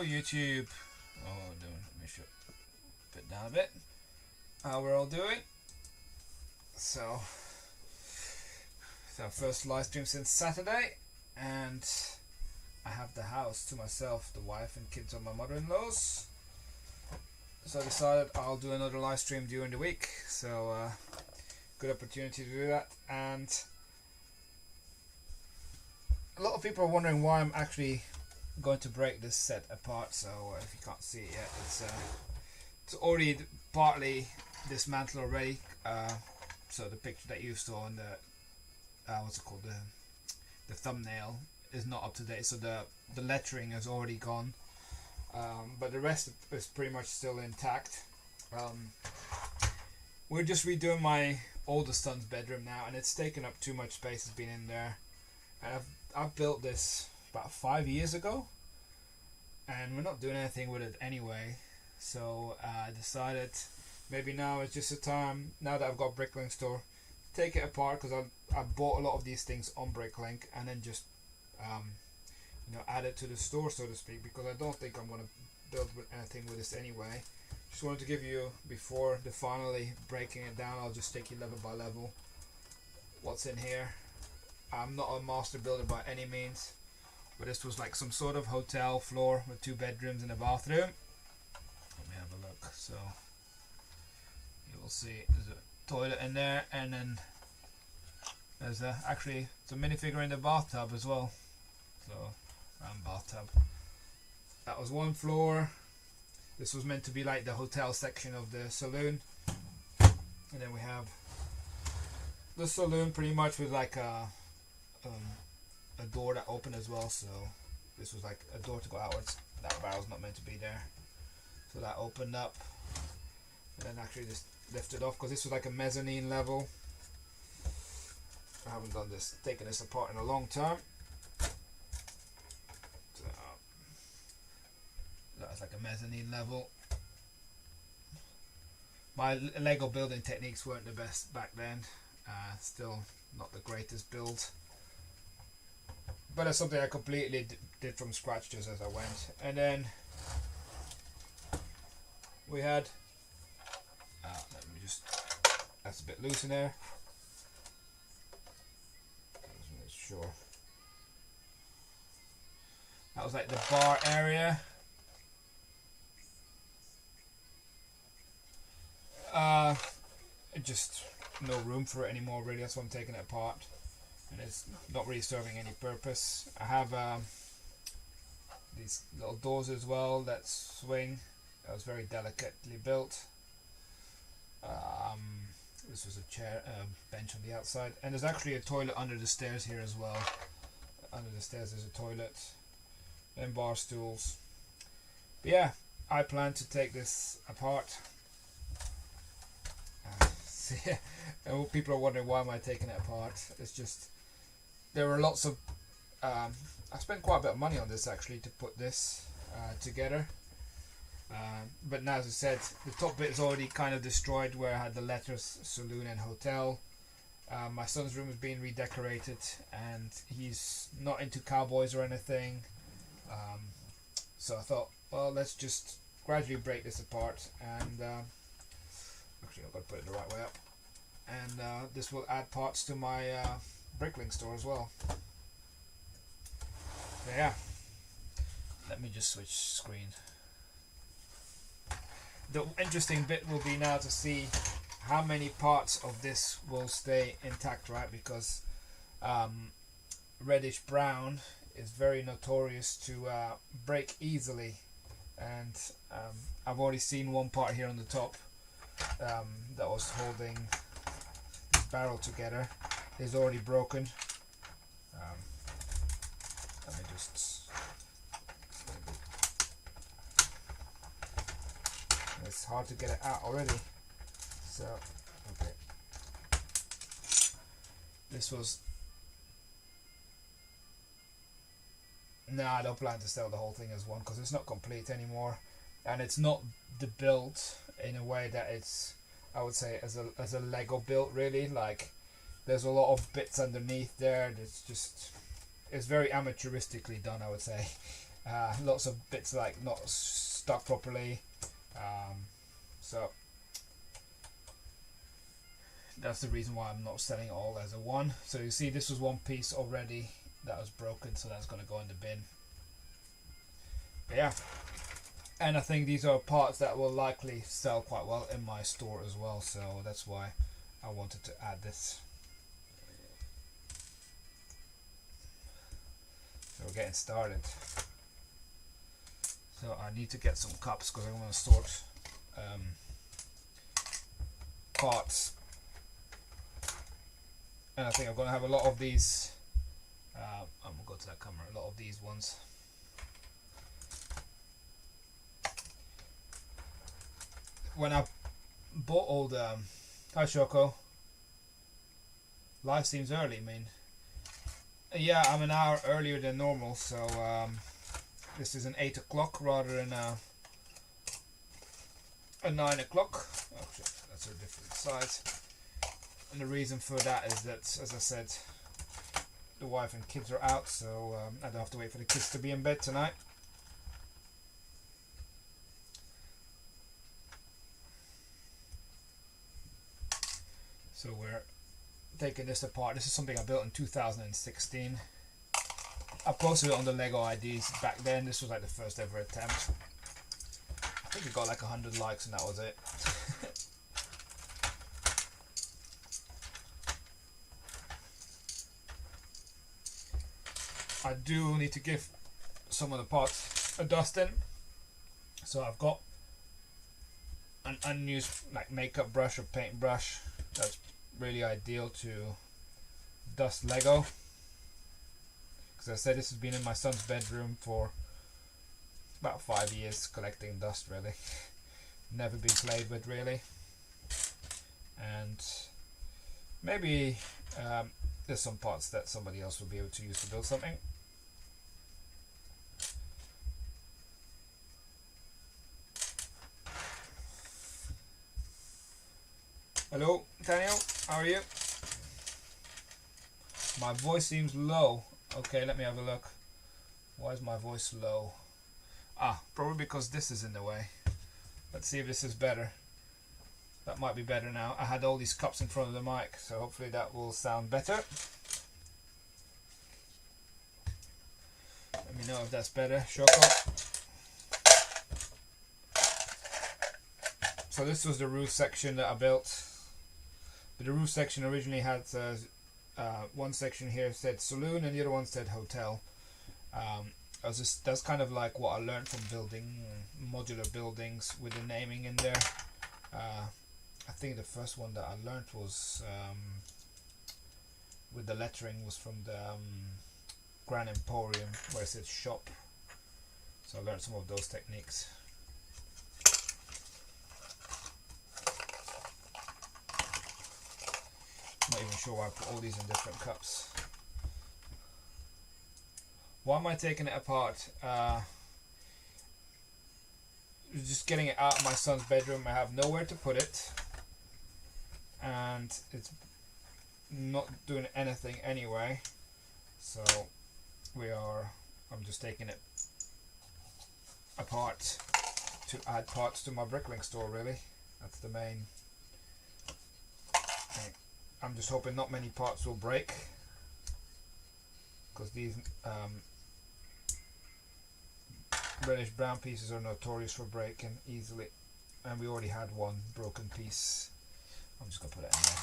Hello YouTube. Oh, let me put it down a bit. How we're all doing. So it's our first live stream since Saturday, and I have the house to myself, the wife and kids on my mother-in-law's. So I decided I'll do another live stream during the week. So good opportunity to do that. And a lot of people are wondering why I'm actually going to break this set apart. So if you can't see it yet, it's already partly dismantled already. So the picture that you saw in the what's it called, the thumbnail is not up to date. So the lettering is already gone, but the rest is pretty much still intact. We're just redoing my oldest son's bedroom now, and it's taken up too much space. It's been in there, and I've built this about 5 years ago, and we're not doing anything with it anyway. So I decided maybe now is just the time, now that I've got Bricklink store, take it apart, because I bought a lot of these things on Bricklink, and then just add it to the store, so to speak, because I don't think I'm going to build with anything with this anyway. Just wanted to give you, before the finally breaking it down, I'll just take you level by level what's in here. I'm not a master builder by any means, but this was like some sort of hotel floor with 2 bedrooms and a bathroom. Let me have a look. So you will see there's a toilet in there, and then there's actually it's a minifigure in the bathtub as well. So round bathtub. That was one floor. This was meant to be like the hotel section of the saloon, and then we have the saloon pretty much with like a door that opened as well. So this was like a door to go outwards. That barrel's not meant to be there, so that opened up, and then actually just lifted off, because this was like a mezzanine level. I haven't taken this apart in a long time. So that's like a mezzanine level. My Lego building techniques weren't the best back then. Still not the greatest build, but it's something I completely did from scratch just as I went. And then we had let me just, that's a bit loose in there. Sure. That was like the bar area. Just no room for it anymore really, that's why I'm taking it apart, and it's not really serving any purpose. I have these little doors as well that swing. That was very delicately built. This was a chair, bench on the outside, and there's actually a toilet under the stairs here as well. Under the stairs there's a toilet and bar stools. But yeah, I plan to take this apart. And people are wondering why am I taking it apart. It's just there were lots of I spent quite a bit of money on this actually to put this together. But now, as I said, the top bit is already kind of destroyed, where I had the letters saloon and hotel. My son's room is being redecorated, and he's not into cowboys or anything. So I thought, well, let's just gradually break this apart, and actually I've got to put it the right way up. And this will add parts to my Bricklink store as well. So yeah, let me just switch screen. The interesting bit will be now to see how many parts of this will stay intact, right? Because Reddish Brown is very notorious to break easily, and I've already seen one part here on the top that was holding this barrel together is already broken. Let me just, it's hard to get it out already. So okay, this was, no, I don't plan to sell the whole thing as one, because it's not complete anymore, and it's not the build in a way that it's, I would say, as a Lego build really. Like there's a lot of bits underneath there. It's just, it's very amateuristically done, I would say. Lots of bits like not stuck properly. So that's the reason why I'm not selling it all as a one. So you see this was one piece already that was broken, so that's going to go in the bin. But yeah, and I think these are parts that will likely sell quite well in my store as well, so that's why I wanted to add this. So we're getting started. So I need to get some cups because I want to sort parts, and I think I'm going to have a lot of these. I'm going to go to that camera. A lot of these ones. When I bought all the hi Shoko, live seems early. I mean, yeah, I'm an hour earlier than normal, so this is an 8 o'clock rather than a 9 o'clock. Oh shit, that's a different size. And the reason for that is that, as I said, the wife and kids are out, so I don't have to wait for the kids to be in bed tonight. So we're taking this apart. This is something I built in 2016. I posted it on the Lego IDs back then. This was like the first ever attempt. I think it got like 100 likes and that was it. I do need to give some of the parts a dusting. So I've got an unused like makeup brush or paint brush. That's really ideal to dust Lego. Because I said this has been in my son's bedroom for about 5 years, collecting dust really. Never been played with really. And maybe there's some parts that somebody else will be able to use to build something. Hello Daniel, how are you? My voice seems low. Okay, let me have a look. Why is my voice low? Ah, probably because this is in the way. Let's see if this is better. That might be better now. I had all these cups in front of the mic, so hopefully that will sound better. Let me know if that's better. Shoko. So this was the roof section that I built. But the roof section originally had one section here said saloon and the other one said hotel. That's kind of like what I learned from building modular buildings with the naming in there. I think the first one that I learned was with the lettering was from the Grand Emporium where it said shop. So I learned some of those techniques. Not even sure why I put all these in different cups. Why am I taking it apart? Just getting it out of my son's bedroom. I have nowhere to put it, and it's not doing anything anyway. So I'm just taking it apart to add parts to my Bricklink store. Really, that's the main thing. I'm just hoping not many parts will break, because these Reddish Brown pieces are notorious for breaking easily, and we already had one broken piece. I'm just going to put it in there.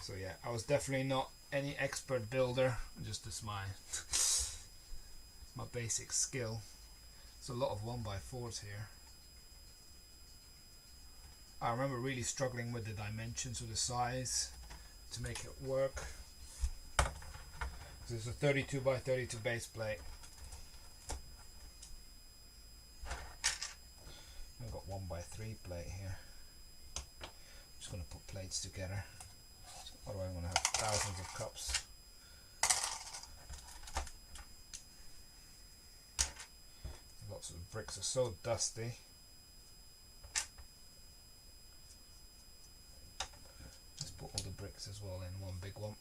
So yeah, I was definitely not any expert builder, just as my basic skill. There's a lot of 1x4s here. I remember really struggling with the dimensions of the size to make it work. This is a 32x32 base plate. I've got 1x3 plate here. I'm just going to put plates together. Otherwise I'm going to have thousands of cups. Lots of bricks are so dusty. all in one big lump.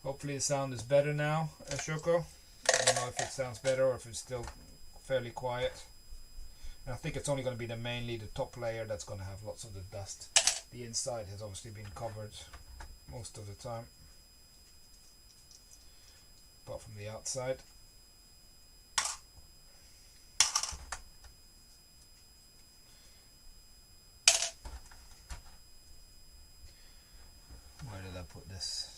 Hopefully the sound is better now, Shoko. I don't know if it sounds better or if it's still fairly quiet. And I think it's only going to be mainly the top layer that's going to have lots of the dust. The inside has obviously been covered most of the time, apart from the outside. Where did I put this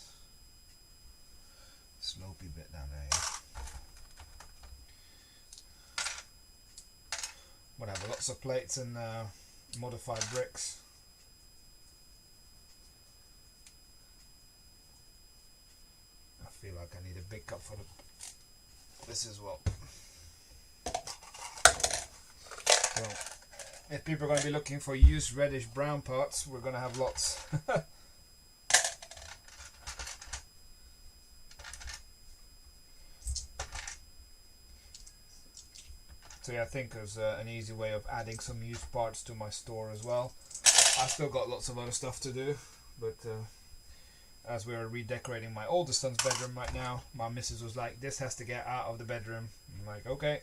slopey bit down there? Yeah. I'm gonna have lots of plates and modified bricks. I feel like I need a big cup for this as well. So, if people are going to be looking for used reddish brown parts, we're going to have lots. So yeah, I think there's an easy way of adding some used parts to my store as well. I've still got lots of other stuff to do, but as we are redecorating my oldest son's bedroom right now, my missus was like, this has to get out of the bedroom. I'm like, okay,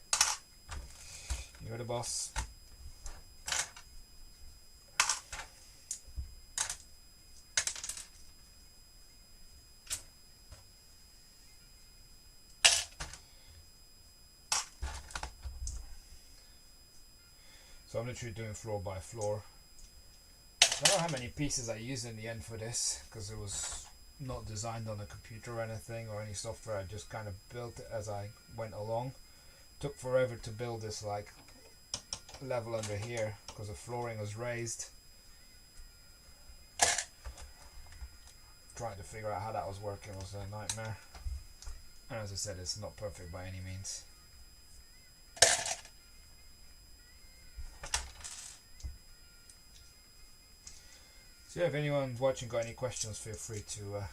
you're the boss. So I'm literally doing floor by floor. I don't know how many pieces I used in the end for this, because it was not designed on a computer or anything or any software. I just kind of built it as I went along. Took forever to build this like level under here because the flooring was raised. Trying to figure out how that was working was a nightmare. And as I said, it's not perfect by any means. So yeah, if anyone's watching got any questions, feel free to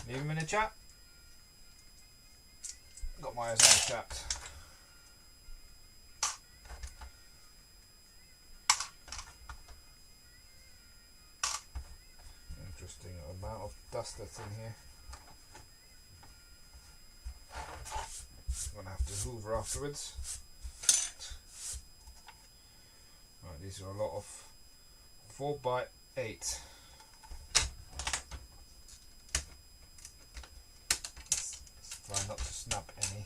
leave them in the chat. Got my eyes on the chat. Interesting amount of dust that's in here. I'm gonna have to hoover afterwards. Right, these are a lot of 4x8. Let's try not to snap any.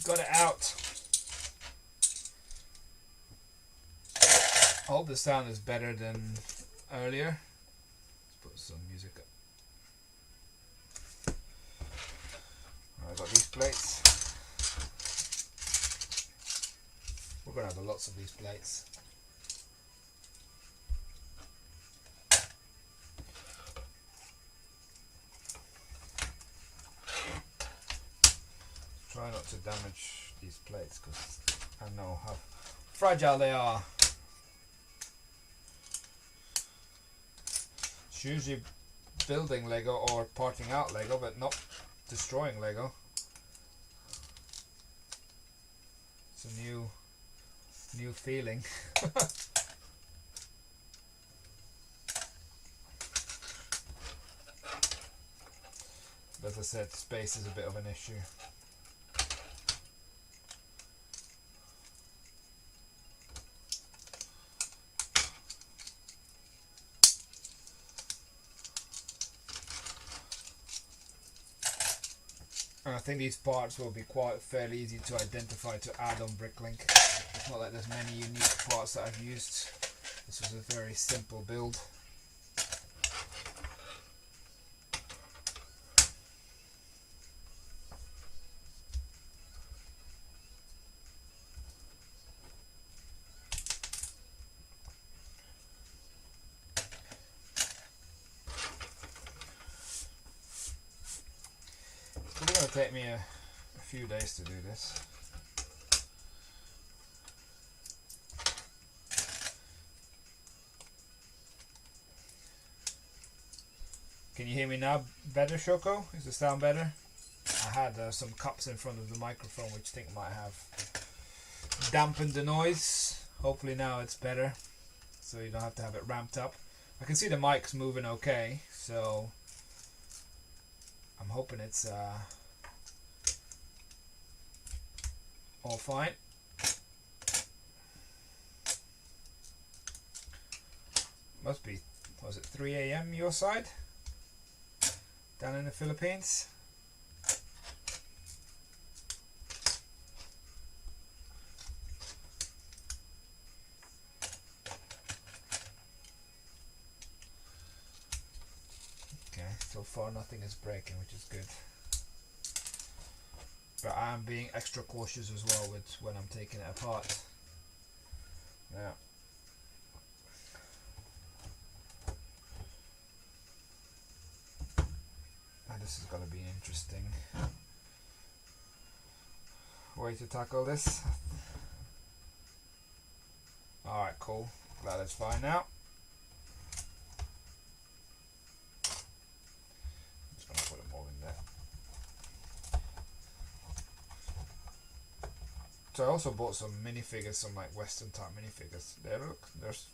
Got it out. I hope the sound is better than earlier. Let's put some music up. I got these plates. We're gonna have lots of these plates. Try not to damage these plates because I know how fragile they are. It's usually building Lego or parting out Lego, but not destroying Lego. It's a new feeling. But as I said, space is a bit of an issue. And I think these parts will be fairly easy to identify to add on Bricklink. It's not like there's many unique parts that I've used. This was a very simple build. take me a few days to do this. Can you hear me now better, Shoko? Is the sound better? I had some cups in front of the microphone which I think might have dampened the noise. Hopefully now it's better, so you don't have to have it ramped up. I can see the mic's moving okay, so I'm hoping it's all fine. Must be, was it 3 AM your side? Down in the Philippines? Okay, so far nothing is breaking, which is good. But I'm being extra cautious as well with when I'm taking it apart. Now, this is going to be an interesting way to tackle this. Alright, cool. Glad it's fine now. I'm just going to put them all in there. So I also bought some minifigures, some like Western type minifigures. They're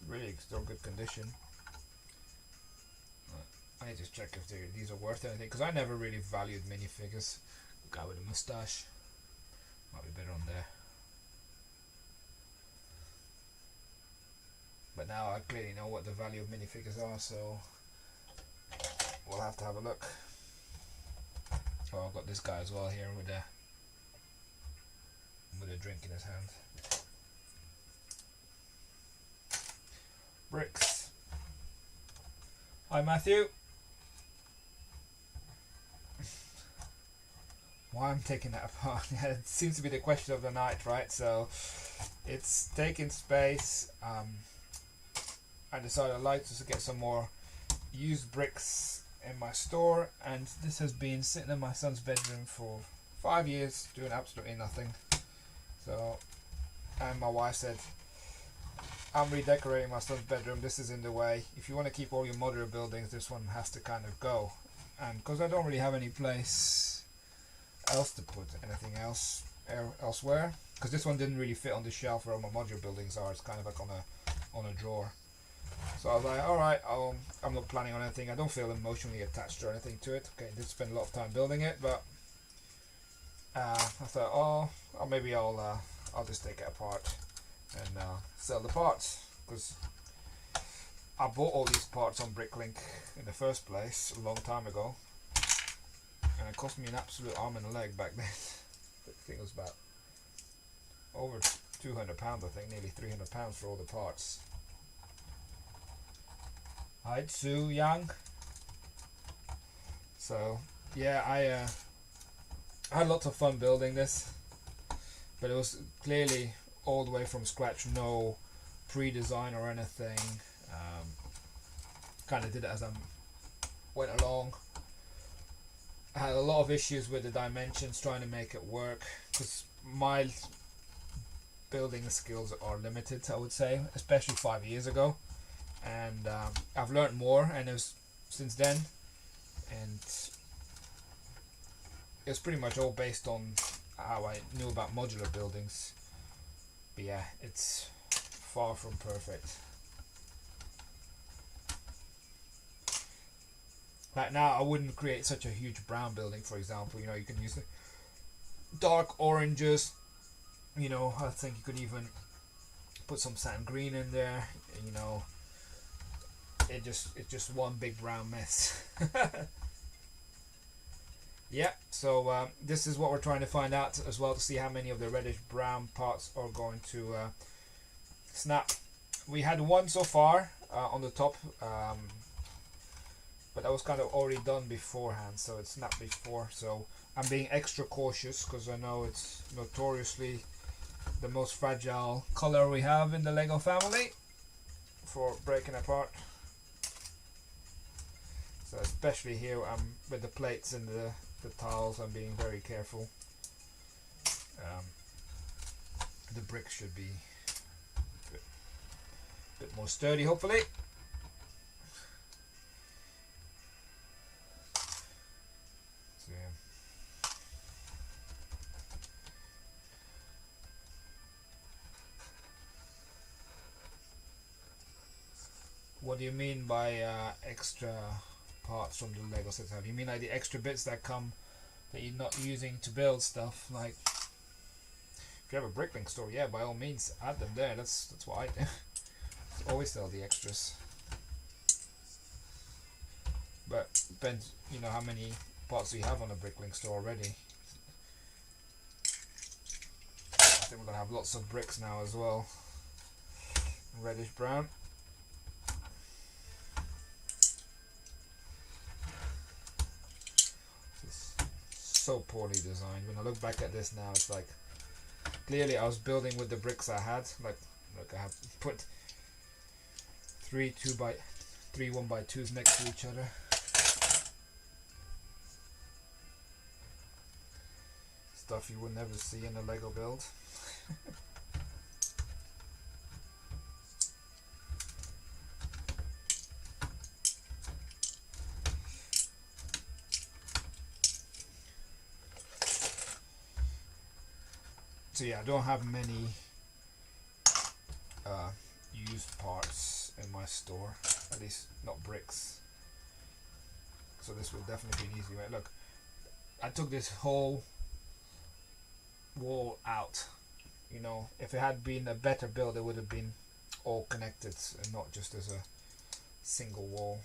really still good condition. I need to check if these are worth anything, because I never really valued minifigures. Guy with a moustache might be better on there. But now I clearly know what the value of minifigures are, so we'll have to have a look. Oh, I've got this guy as well here with a drink in his hand. Bricks. Hi Matthew. Why I'm taking that apart? Yeah, it seems to be the question of the night, right? So it's taking space. I decided I'd like to get some more used bricks in my store, and this has been sitting in my son's bedroom for 5 years doing absolutely nothing. So, and my wife said, I'm redecorating my son's bedroom, this is in the way. If you want to keep all your modular buildings, this one has to kind of go. And because I don't really have any place else to put anything else elsewhere, because this one didn't really fit on the shelf where all my modular buildings are. It's kind of like on a drawer. So I was like, alright, I'm not planning on anything. I don't feel emotionally attached or anything to it. Okay, I did spend a lot of time building it, but I thought, oh, maybe I'll just take it apart and sell the parts, because I bought all these parts on Bricklink in the first place a long time ago, and it cost me an absolute arm and a leg back then. I think it was about over £200, I think, nearly £300 for all the parts. Hi Sue Young. So yeah, I had lots of fun building this, but it was clearly all the way from scratch, no pre-design or anything. Kind of did it as I went along. I had a lot of issues with the dimensions, trying to make it work, because my building skills are limited, I would say, especially 5 years ago. And I've learned more, and it was since then, and it's pretty much all based on how I knew about modular buildings. But yeah, it's far from perfect. Like now, I wouldn't create such a huge brown building, for example. You know, you can use dark oranges. You know, I think you could even put some sand green in there. You know, it's just one big brown mess. Yeah, so this is what we're trying to find out as well, to see how many of the reddish brown parts are going to snap. We had one so far on the top, but that was kind of already done beforehand, so it snapped before. So I'm being extra cautious, because I know it's notoriously the most fragile color we have in the Lego family for breaking apart. So especially here with the plates and the the tiles. I'm being very careful. The bricks should be a bit more sturdy, hopefully. So, yeah. What do you mean by extra parts from the Lego sets? You mean like the extra bits that come that you're not using to build stuff? Like, if you have a Bricklink store, yeah, by all means, add them there. That's what I do. Always sell the extras. But depends, you know, how many parts you have on a Bricklink store already. I think we're gonna have lots of bricks now as well. Reddish Brown. So poorly designed. When I look back at this now, it's like clearly I was building with the bricks I had. Like I have put three 1x2s next to each other. Stuff you would never see in a Lego build. So yeah, I don't have many used parts in my store, at least not bricks. So this will definitely be an easy way. Look, I took this whole wall out. You know, if it had been a better build, it would have been all connected and not just as a single wall.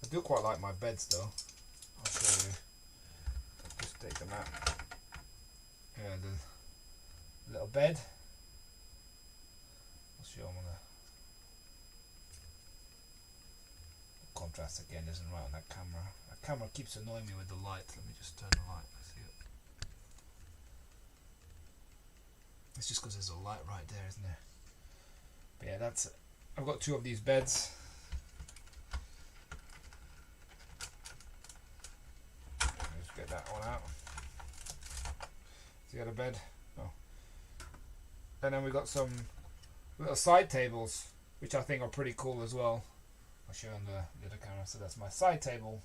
I do quite like my beds though. I'll show you. Just take them out. Yeah, the little bed. I'll show them on the contrast again isn't right on that camera. That camera keeps annoying me with the light. Let me just turn the light. Let's see it. It's just because there's a light right there, isn't there? But yeah, that's it. I've got two of these beds. Just get that one out. See the other bed? Oh. And then we got some little side tables, which I think are pretty cool as well. I'll show you on the other camera. So that's my side table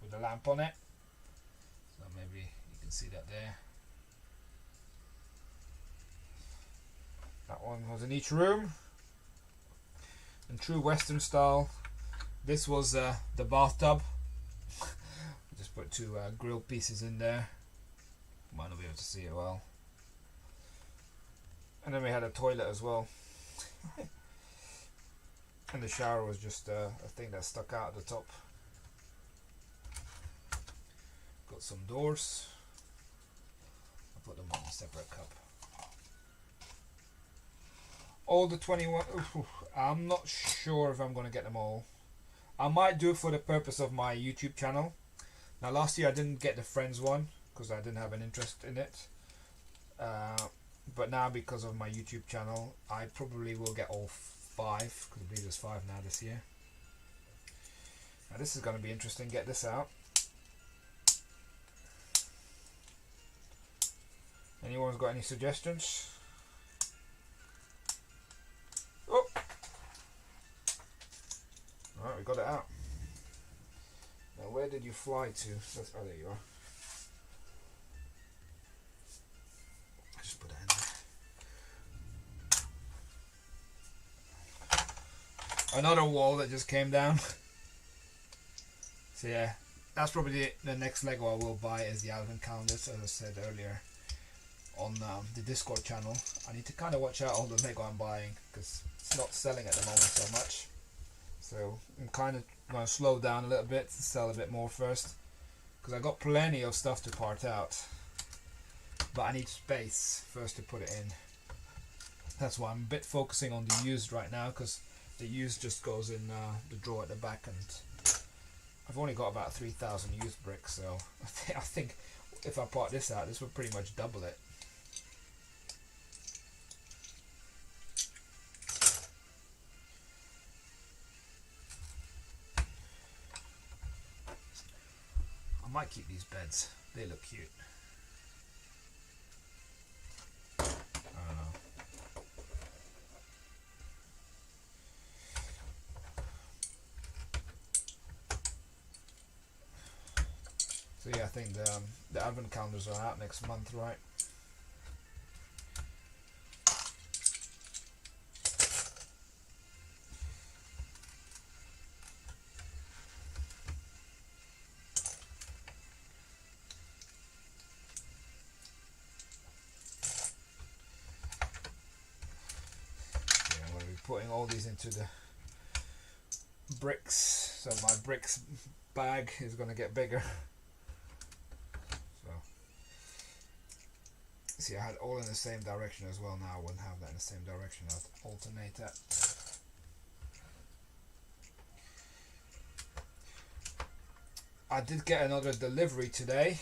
with a lamp on it. So maybe you can see that there. That one was in each room. In true Western style. This was the bathtub. Just put two grill pieces in there. Might not be able to see it well. And then we had a toilet as well. And the shower was just a thing that stuck out at the top. Got some doors. I'll put them on a separate cup. All the 21, I'm not sure if I'm going to get them all. I might do it for the purpose of my YouTube channel. Now last year I didn't get the Friends one because I didn't have an interest in it. But now because of my YouTube channel, I probably will get all 5, because I believe there's 5 now this year. Now this is going to be interesting. Get this out. Anyone's got any suggestions? Oh! Alright, we got it out. Now where did you fly to? Oh, there you are. I just put that in there. Another wall that just came down. So yeah, that's probably the next Lego I will buy is the Advent calendars, as I said earlier on the Discord channel. I need to kind of watch out all the Lego I'm buying because it's not selling at the moment so much. So I'm kind of going to slow down a little bit to sell a bit more first, because I got plenty of stuff to part out, but I need space first to put it in. That's why I'm a bit focusing on the used right now, because the used just goes in the drawer at the back, and I've only got about 3,000 used bricks, so I think if I part this out, this would pretty much double it. might keep these beds. They look cute. I don't know. So yeah, I think the advent calendars are out next month, right? Yeah, I'm going to be putting all these into the bricks, so my bricks bag is going to get bigger. So see, I had all in the same direction as well. Now I wouldn't have that in the same direction. I'll alternate that. I did get another delivery today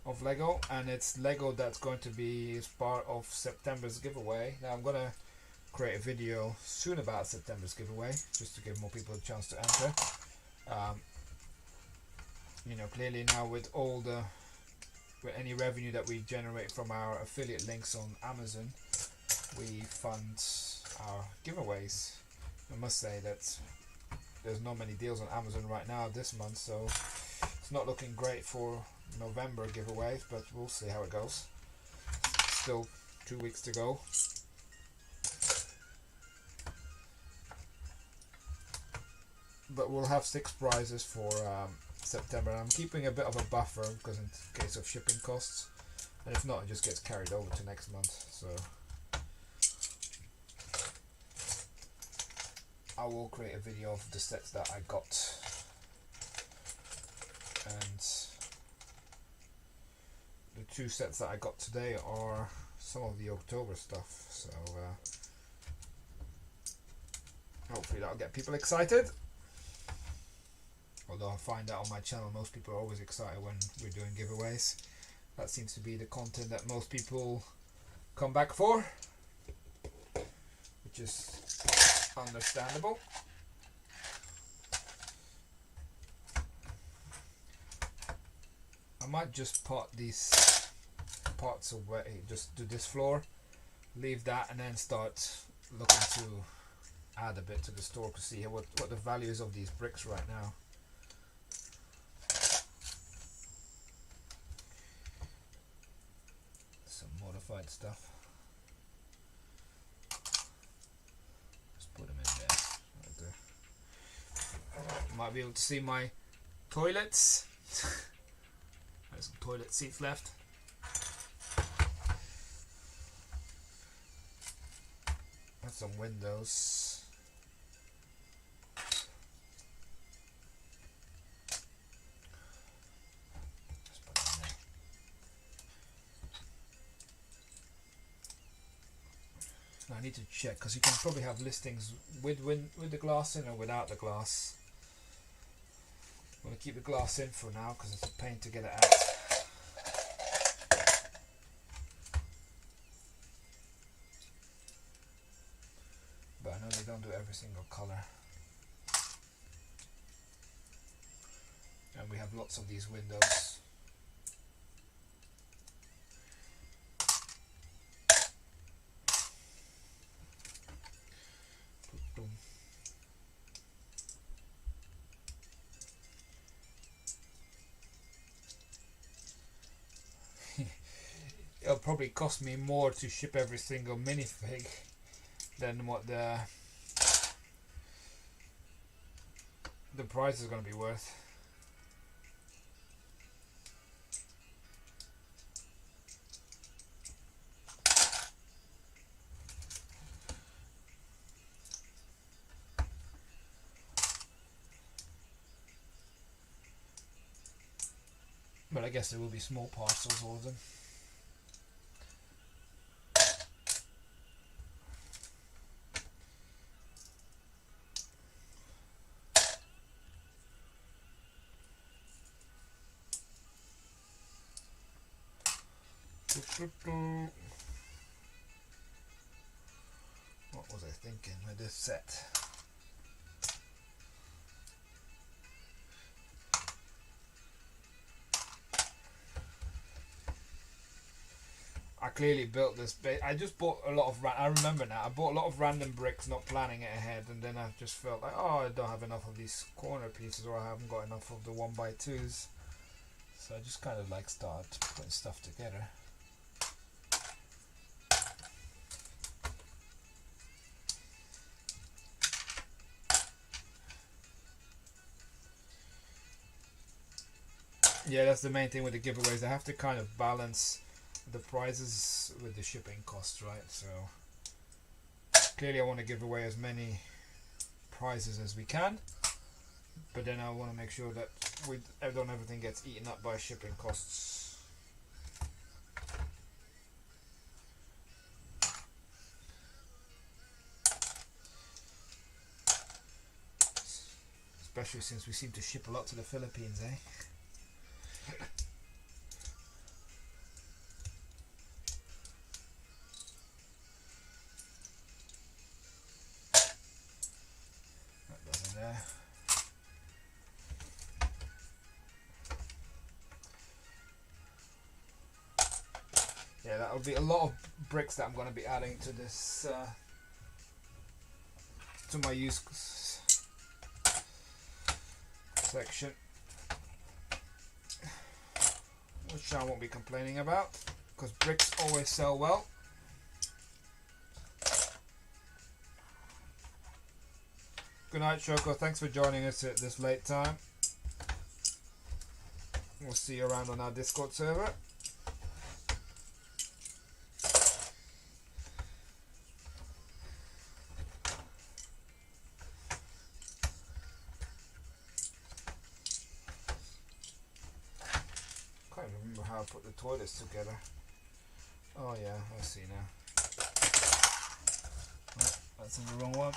of Lego, and it's Lego that's going to be as part of September's giveaway. Now I'm gonna create a video soon about September's giveaway, just to give more people a chance to enter. You know, clearly now with any revenue that we generate from our affiliate links on Amazon, we fund our giveaways. I must say that there's not many deals on Amazon right now this month, so it's not looking great for November giveaways, but we'll see how it goes. Still 2 weeks to go. But we'll have 6 prizes for September. I'm keeping a bit of a buffer because in case of shipping costs, and if not, it just gets carried over to next month. So I will create a video of the sets that I got, and the 2 sets that I got today are some of the October stuff, so hopefully that'll get people excited. Although I find that on my channel most people are always excited when we're doing giveaways. That seems to be the content that most people come back for, which is understandable. I might just pot these parts away, just do this floor, leave that, and then start looking to add a bit to the store to see what the value is of these bricks right now. Some modified stuff. Just put them in there, right there. You might be able to see my toilets. There's some toilet seats left. And some windows. Just put them there. Now I need to check, because you can probably have listings with the glass in or without the glass. I'm going to keep the glass in for now because it's a pain to get it out. But I know they don't do every single colour. And we have lots of these windows. It'll probably cost me more to ship every single minifig than what the price is going to be worth. But I guess there will be small parcels, all of them. What was I thinking with this set? clearly built this base. I just bought a lot of I remember now, I bought a lot of random bricks, not planning it ahead, and then I just felt like, oh, I don't have enough of these corner pieces, or I haven't got enough of the 1x2s. So I just kind of like start putting stuff together. Yeah, that's the main thing with the giveaways. I have to kind of balance the prizes with the shipping costs, right? So clearly I want to give away as many prizes as we can, but then I want to make sure that everything gets eaten up by shipping costs. Especially since we seem to ship a lot to the Philippines, eh? Yeah, that'll be a lot of bricks that I'm going to be adding to this, to my use section, which I won't be complaining about because bricks always sell well. Good night, Shoko. Thanks for joining us at this late time. We'll see you around on our Discord server. Can't remember how I put the toilets together. Oh yeah, I see now. Oh, that's in the wrong one.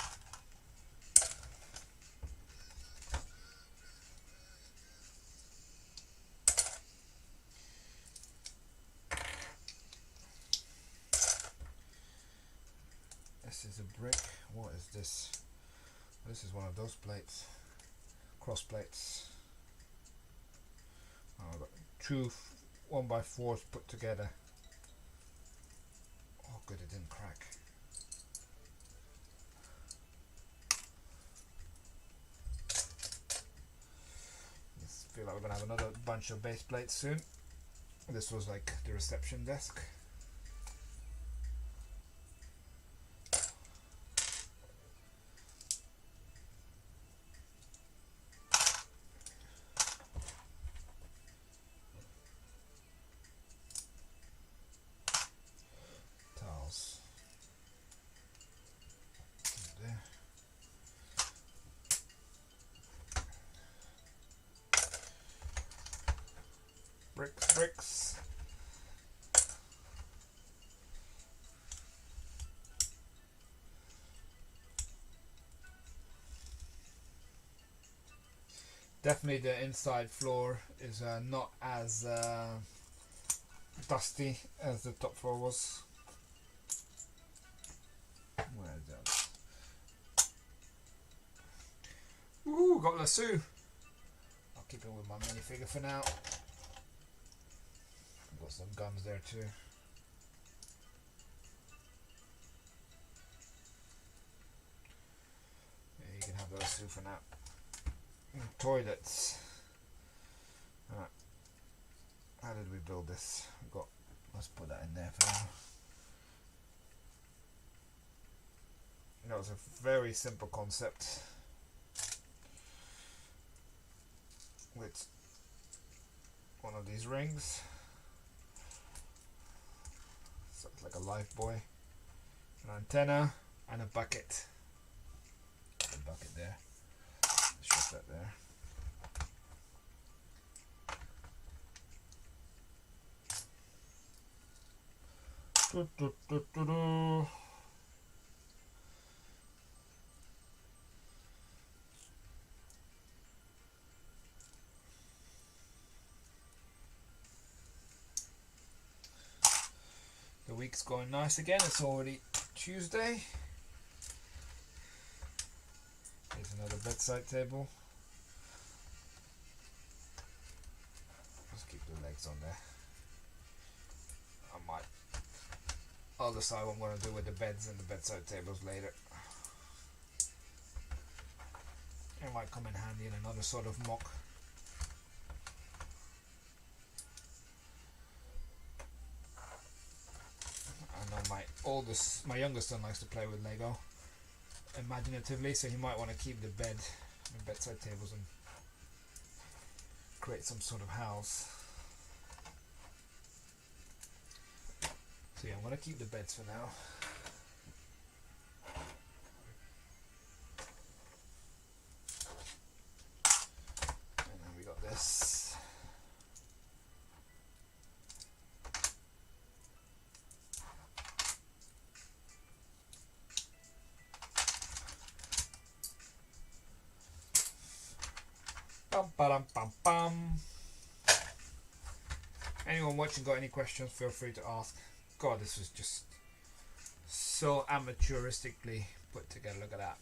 This is a brick. What is this? This is one of those plates. Cross plates. Oh, I've got two 1x4s put together. Oh good, it didn't crack. I feel like we're going to have another bunch of base plates soon. This was like the reception desk. Tiles. There. Bricks. Definitely the inside floor is not as dusty as the top floor was. Where is that? Ooh, got lasso. I'll keep it with my minifigure for now. Got some guns there too. Yeah, you can have the lasso for now. Toilets. Right. How did we build this? Let's put that in there for now. That was a very simple concept with one of these rings. So it's like a life buoy, an antenna, and a bucket. A bucket there. Shove that there. The week's going nice again. It's already Tuesday. Here's another bedside table. Let's keep the legs on there. I might I'll decide what I'm going to do with the beds and the bedside tables later. It might come in handy in another sort of mock. I know my youngest son likes to play with Lego imaginatively, so he might want to keep the bed and bedside tables and create some sort of house. So yeah, I'm going to keep the beds for now. And then we got this. Bum, ba-dum, bum, bum. Anyone watching got any questions, feel free to ask. God, this was just so amateuristically put together. Look at that.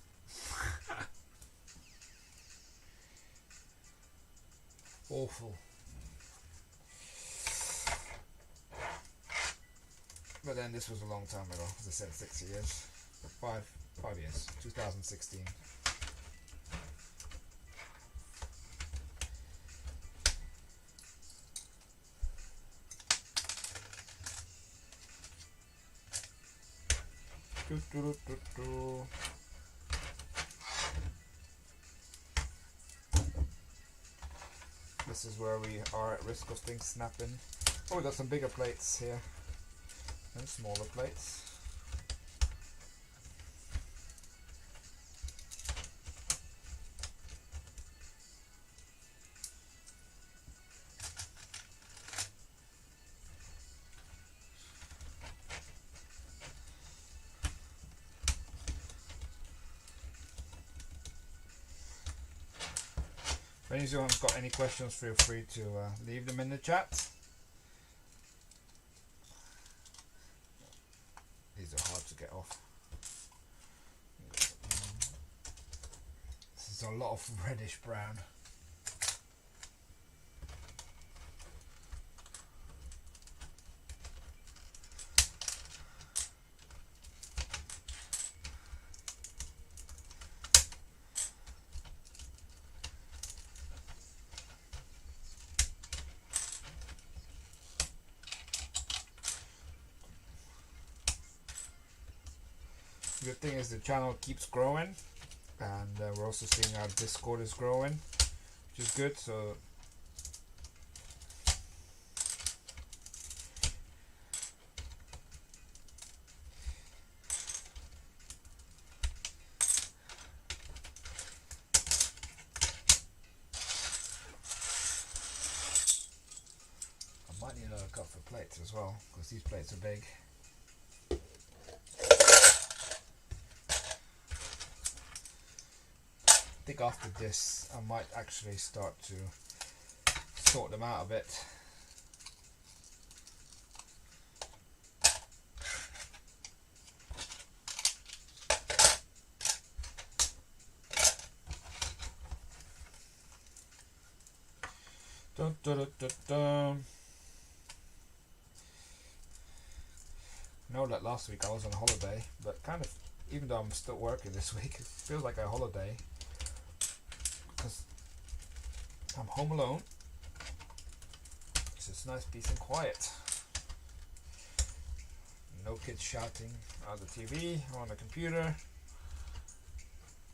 Awful. But then this was a long time ago. As I said, 6 years. 5 years. 2016. This is where we are at risk of things snapping. Oh, we got some bigger plates here and smaller plates. If anyone's got any questions, feel free to leave them in the chat. These are hard to get off. This is a lot of reddish brown. The good thing is the channel keeps growing, and we're also seeing our Discord is growing, which is good. So I might need another cup for plates as well, because these plates are big. I think after this I might actually start to sort them out a bit. Dun, dun, dun, dun, dun. I know that last week I was on holiday, but kind of, even though I'm still working this week, it feels like a holiday. Because I'm home alone, so it's nice, peace and quiet. No kids shouting on the TV or on the computer.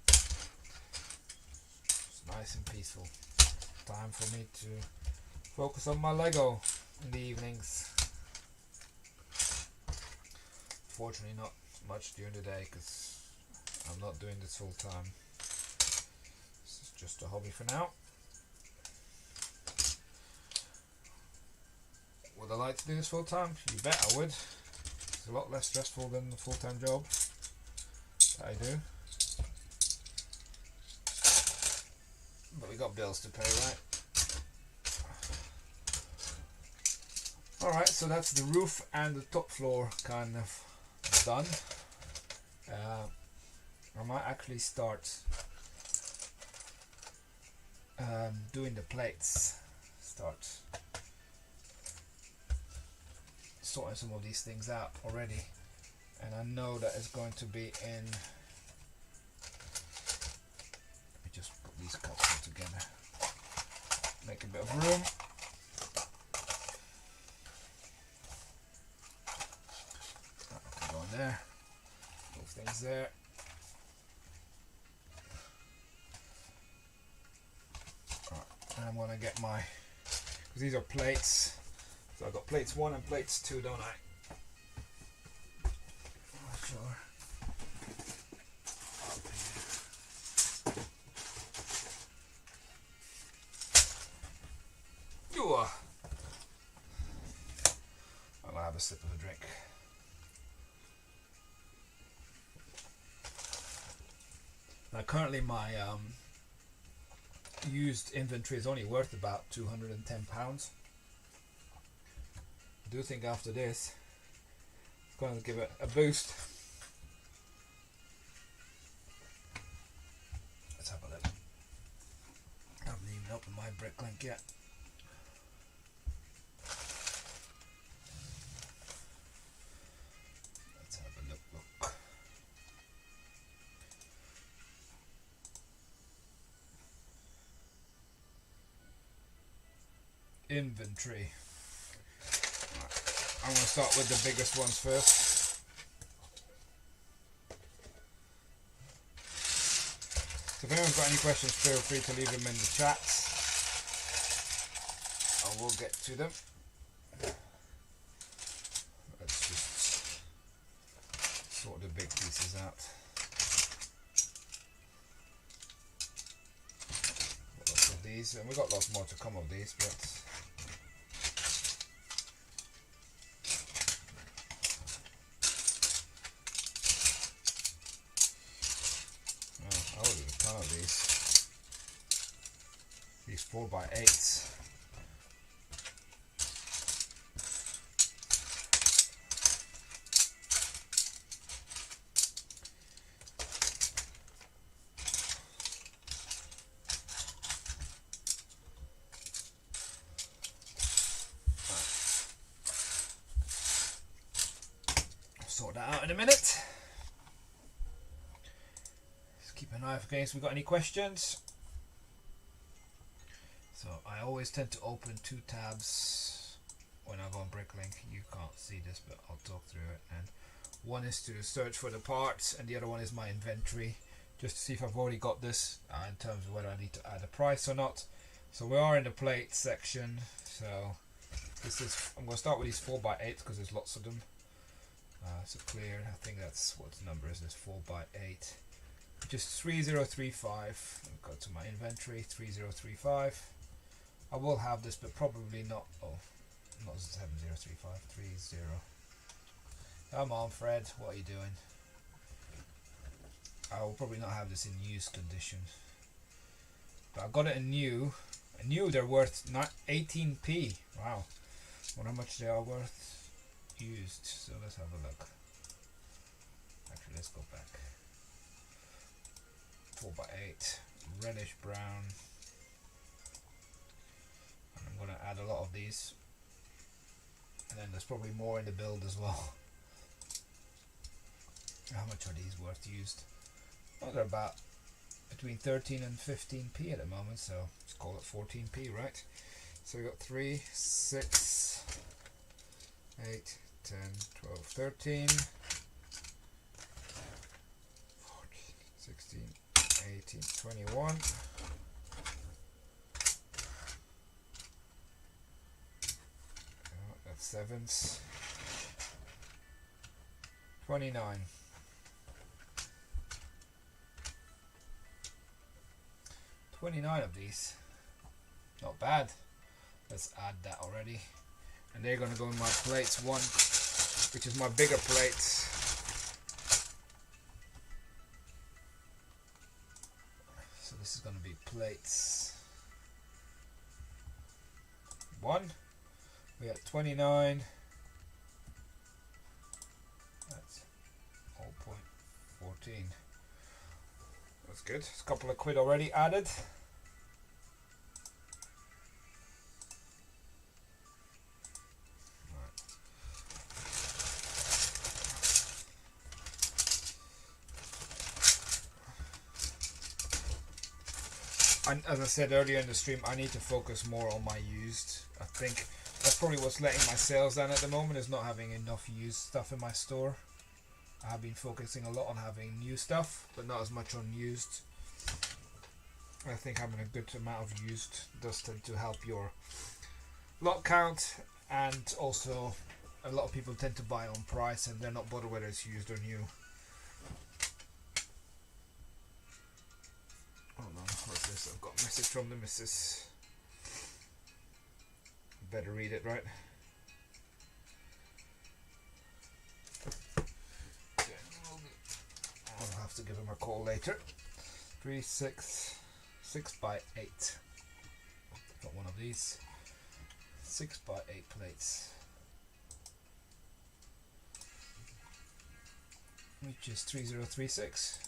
It's nice and peaceful. Time for me to focus on my Lego in the evenings. Fortunately not much during the day, because I'm not doing this full time. Just a hobby for now. Would I like to do this full time? You bet I would. It's a lot less stressful than the full-time job that I do. But we got bills to pay, right? Alright, so that's the roof and the top floor kind of done. I might actually start doing the plates. Start sorting some of these things out already. and I know that it's going to be in. Let me just put these cups all together, make a bit of room. That can go in there, move things there. And I'm going to get my, because these are plates, so I've got plates 1 and plates 2, don't I? Not sure. I'm going to have a sip of a drink. Now currently my used inventory is only worth about £210. I do think after this it's going to give it a boost. Let's have a look. I haven't even opened my Bricklink yet. Let's have a look. Inventory. I'm going to start with the biggest ones first. So if anyone's got any questions, feel free to leave them in the chats. I will get to them. Let's just sort the big pieces out. Got lots of these, and we've got lots more to come of these, but these 4x8s. Sort that out in a minute. Just keep an eye out in case we've got any questions. So I always tend to open 2 tabs when I go on Bricklink. You can't see this, but I'll talk through it. And one is to search for the parts, and the other one is my inventory, just to see if I've already got this in terms of whether I need to add a price or not. So we are in the plate section. So this is, I'm going to start with these 4x8 because there's lots of them. So clear, I think that's what the number is, this 4x8. Just 3035. I'll go to my inventory, 3035. I will have this, but probably not. Oh, not 7035, 30. Come on, Fred, what are you doing? I will probably not have this in used condition. But I got it in new. And new, they're worth 18p. Wow. I wonder how much they are worth used. So let's have a look. Actually, let's go back. 4x8, Reddish Brown. And I'm going to add a lot of these. And then there's probably more in the build as well. How much are these worth used? Well, they're about between 13 and 15p at the moment, so let's call it 14p, right? So we got 3, 6, 8, 10, 12, 13, 14, 16, 18, 21. That's sevens. 29. 29 of these. Not bad. Let's add that already. And they're going to go in my plates 1, which is my bigger plates. So this is going to be plates 1. We got 29. That's 0.14. That's good. It's a couple of quid already added. And as I said earlier in the stream, I need to focus more on my used. I think that's probably what's letting my sales down at the moment, is not having enough used stuff in my store. I have been focusing a lot on having new stuff, but not as much on used. I think having a good amount of used does tend to help your lot count, and also a lot of people tend to buy on price and they're not bothered whether it's used or new. Hold on, what's this? I've got a message from the missus. Better read it, right? I'll have to give him a call later. 6x8. Got one of these. 6x8 plates. Which is 3036.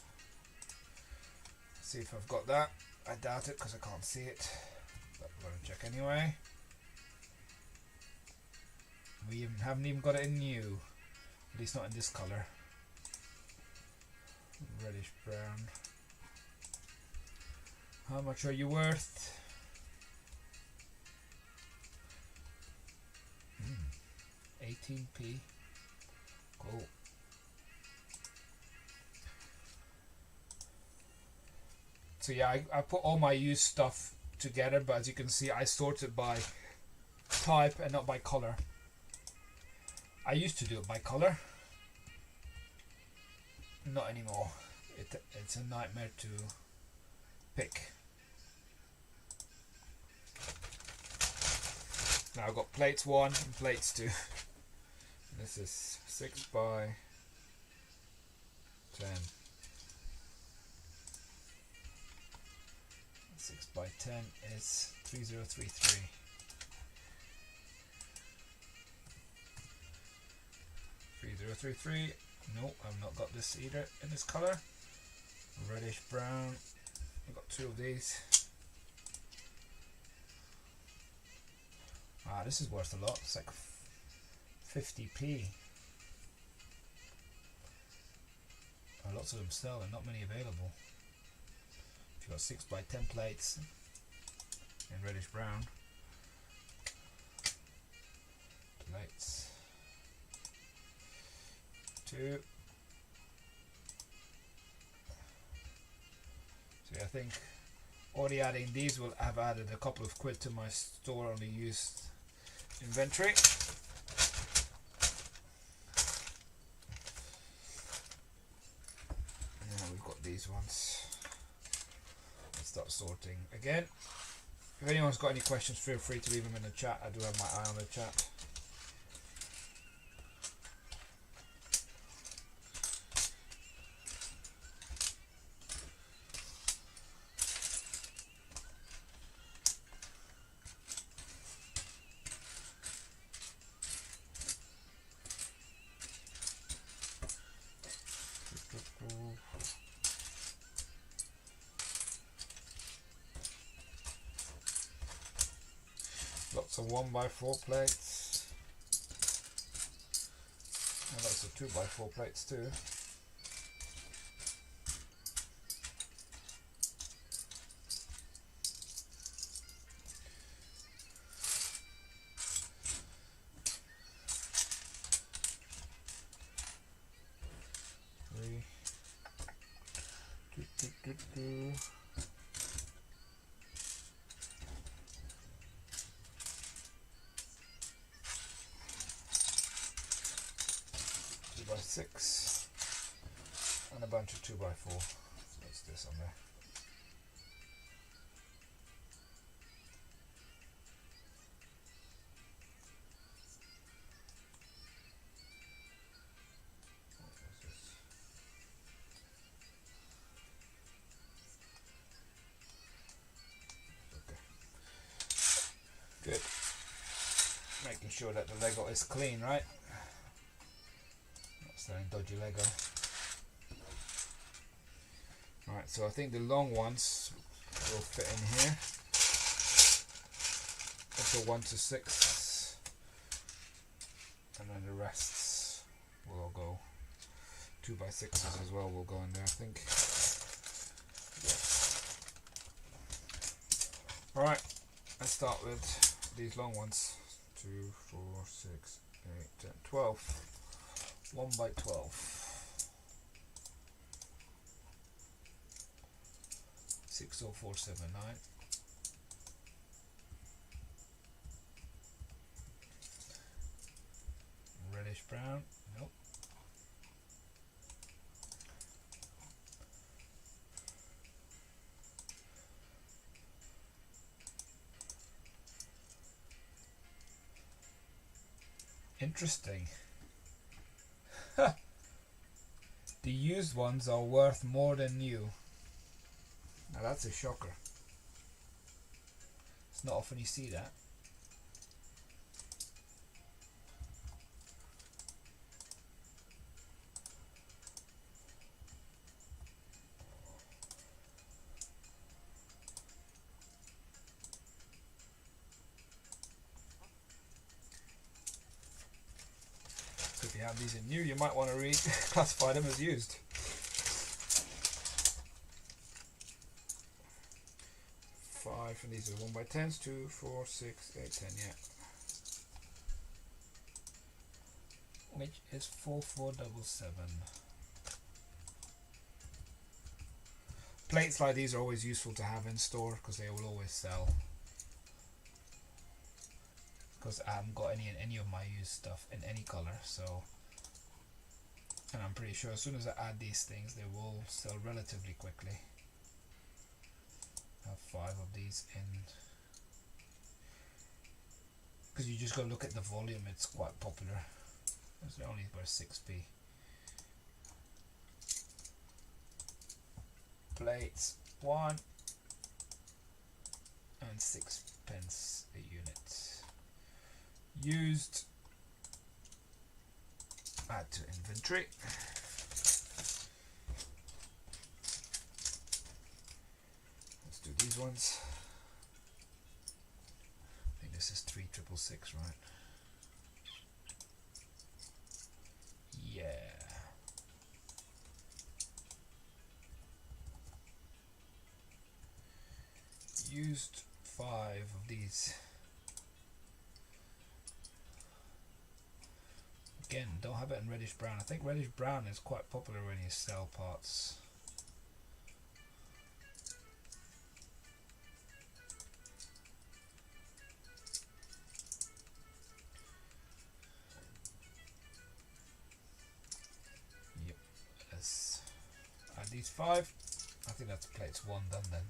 See if I've got that. I doubt it because I can't see it. But I'm going to check anyway. We haven't even got it in new. At least not in this colour. Reddish brown. How much are you worth? 18p. Cool. So yeah, I put all my used stuff together, but as you can see, I sort it by type and not by color. I used to do it by color. Not anymore. It's a nightmare to pick. Now I've got plates 1 and plates 2. This is 6x10. 6x10 is 3033. 3033. Nope, I've not got this either in this color. Reddish brown. I've got 2 of these. Ah, this is worth a lot. It's like 50p. Lots of them sell and not many available. If you've got 6x10 plates in reddish brown. Plates. 2. So I think already adding these will have added a couple of quid to my store on the used inventory. Now we've got these ones. Let's start sorting again. If anyone's got any questions, feel free to leave them in the chat. I do have my eye on the chat. Lots of 1x4 plates and lots of 2x4 plates too. And a bunch of 2x4. So that's this on there. Okay. Good. Making sure that the Lego is clean, right? Not selling dodgy Lego. Alright, so I think the long ones will fit in here. That's a 1 to 6. And then the rests will all go. 2x6s as well will go in there, I think. Yes. Alright, let's start with these long ones. 2, 4, 6, 8, 10, 12. 1 by 12. 60479. Reddish brown. Nope. Interesting. The used ones are worth more than new. Now that's a shocker. It's not often you see that. So if you have these in new, you might want to classify them as used. 5, and these are 1 by 10s, 2, 4, 6, 8, 10, yeah. Which is 4477. Plates like these are always useful to have in store because they will always sell. Because I haven't got any of my used stuff in any color, so, and I'm pretty sure as soon as I add these things they will sell relatively quickly. I have 5 of these in, because you just got to look at the volume, it's quite popular. It's only about 6p. Plates 1 and 6p a unit. Used, add to inventory. Let's do these ones. I think this is 3666, right? Yeah. Used 5 of these. Again, don't have it in reddish brown. I think reddish brown is quite popular when you sell parts. Yep, let's add these 5. I think that's plates 1 done then.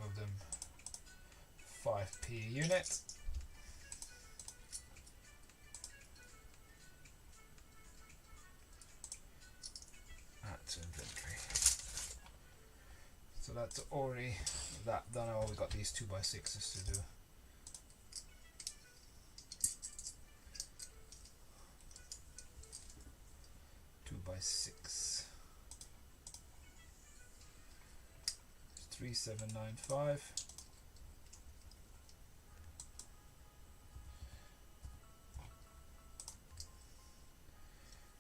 Of them, 5p a unit. Add to inventory. So that's already that done. Oh, we got these 2 by 6s to do. Two by 6. 3795.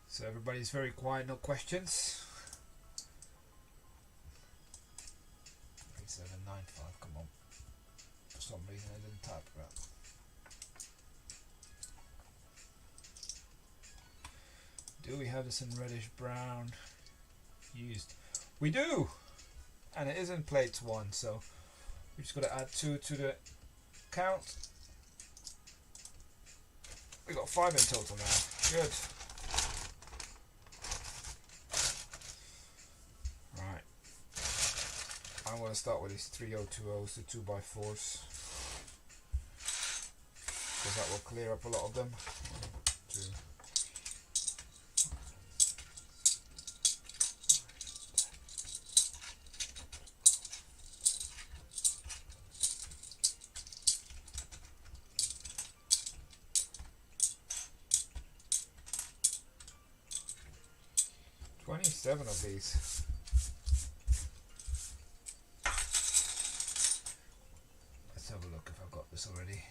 So everybody's very quiet, no questions. 3795, come on. For some reason I didn't type it out. Do we have this in reddish brown? Used. We do! And it is in plates 1, so we just got to add 2 to the count. We got 5 in total now. Good. Right. I'm going to start with these 3020s, the 2 by 4s, because that will clear up a lot of them. 1, 2. 27 of these. Let's have a look if I've got this already.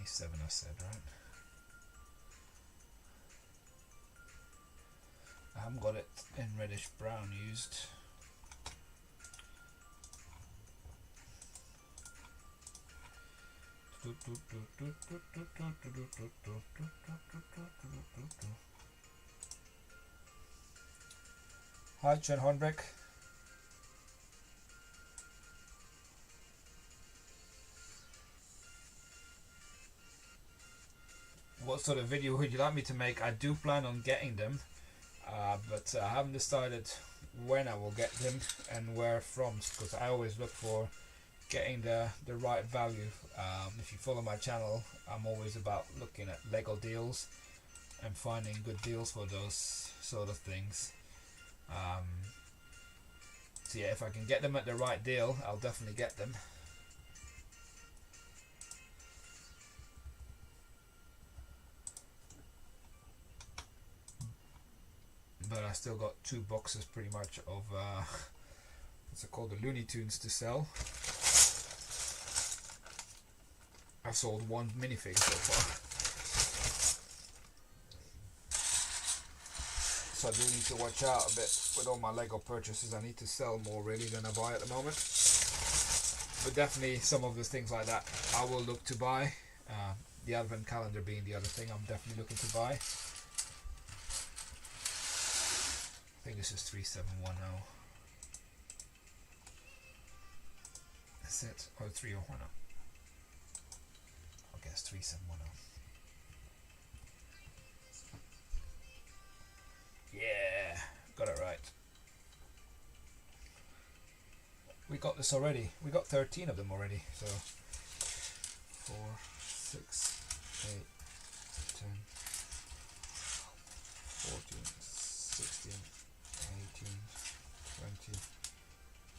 37 I said, right? I haven't got it in reddish brown used. Hi, Chen Hornbeck. What sort of video would you like me to make? I do plan on getting them, but I haven't decided when I will get them and where from, because I always look for getting the right value. If you follow my channel, I'm always about looking at Lego deals and finding good deals for those sort of things. So yeah, if I can get them at the right deal, I'll definitely get them. But I still got 2 boxes pretty much of what's it called, the Looney Tunes to sell. I've sold 1 minifig so far. So I do need to watch out a bit with all my Lego purchases. I need to sell more really than I buy at the moment. But definitely some of the things like that I will look to buy. The advent calendar being the other thing I'm definitely looking to buy. I think this is 3710. That's it. Oh, 3010. I guess 3710. Yeah, got it right. We got this already. We got 13 of them already. So 4, 6, 8, 10, 14, 16, 18, 20, 22,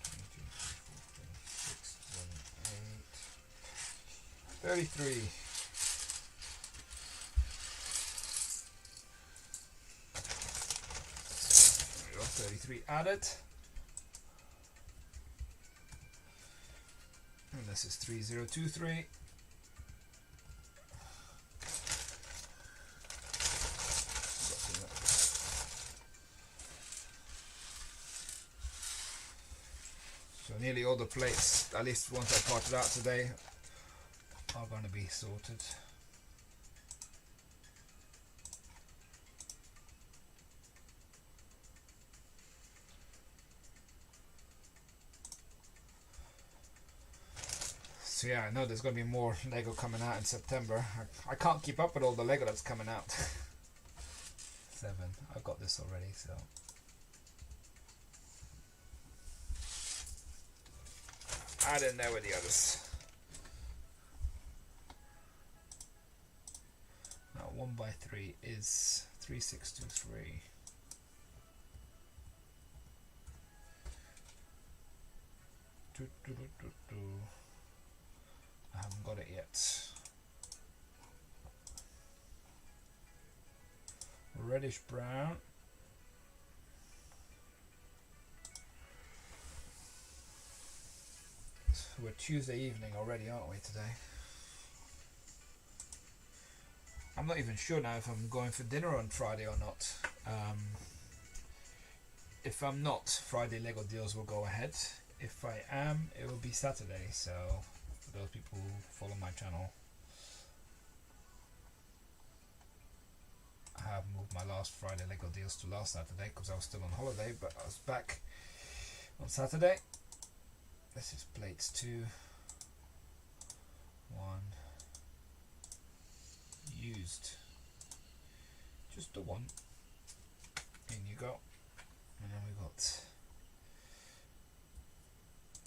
23, 34, 35, 36, 37, 38, 33. There we go, 33 added. And this is 3023. So nearly all the plates, at least ones I parted out today, are going to be sorted. So yeah, I know there's going to be more Lego coming out in September. I can't keep up with all the Lego that's coming out. 7. I've got this already, so. Add in there with the others. Now 1x3 is 3623. I haven't got it yet. Reddish Brown. We're Tuesday evening already, aren't we, today? I'm not even sure now if I'm going for dinner on Friday or not. If I'm not, Friday Lego deals will go ahead. If I am, it will be Saturday. So for those people who follow my channel, I have moved my last Friday Lego deals to last Saturday because I was still on holiday, but I was back on Saturday. This is plates 2, 1, used, just the 1, in you go, and then we got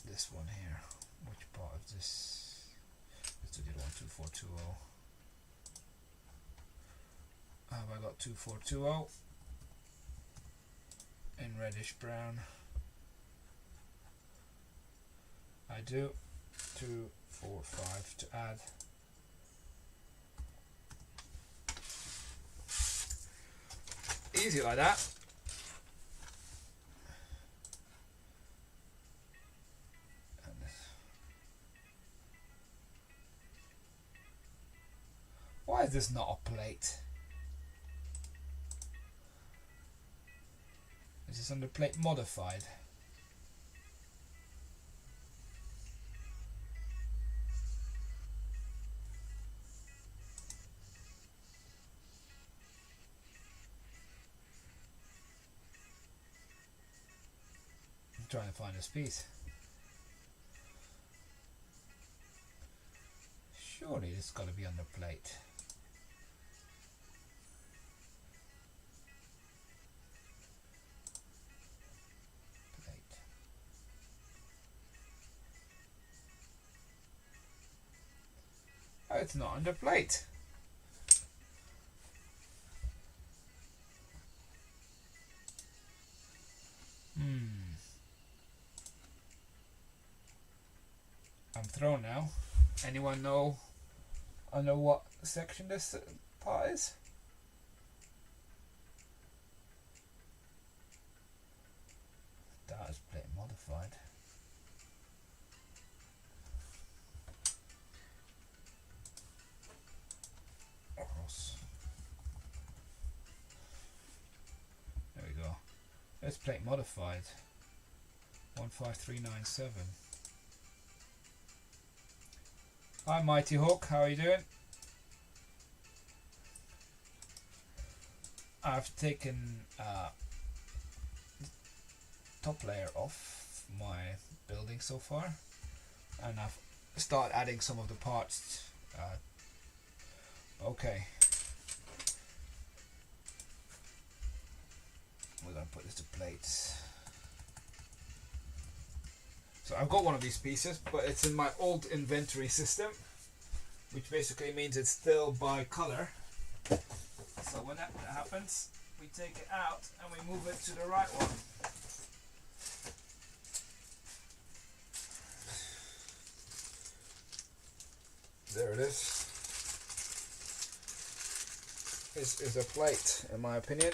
this one here. Which part of this? Let's do the 12420. Have I got 2420 in reddish brown? I do. 2, 4, 5 to add. Easy like that. And is this not a plate? Is this under plate modified? I'm trying to find this piece. Surely it's got to be under plate. Oh, it's not under plate. I'm thrown now. Anyone know under what section this part is? That is plate modified. There we go. Let's plate modified. 15397. Hi Mighty Hawk, how are you doing? I've taken the top layer off my building so far, and I've started adding some of the parts. Okay, we're gonna put this to plates. So I've got one of these pieces, but it's in my old inventory system, which basically means it's still by color. So when that happens, we take it out and we move it to the right one. There it is. This is a plate, in my opinion.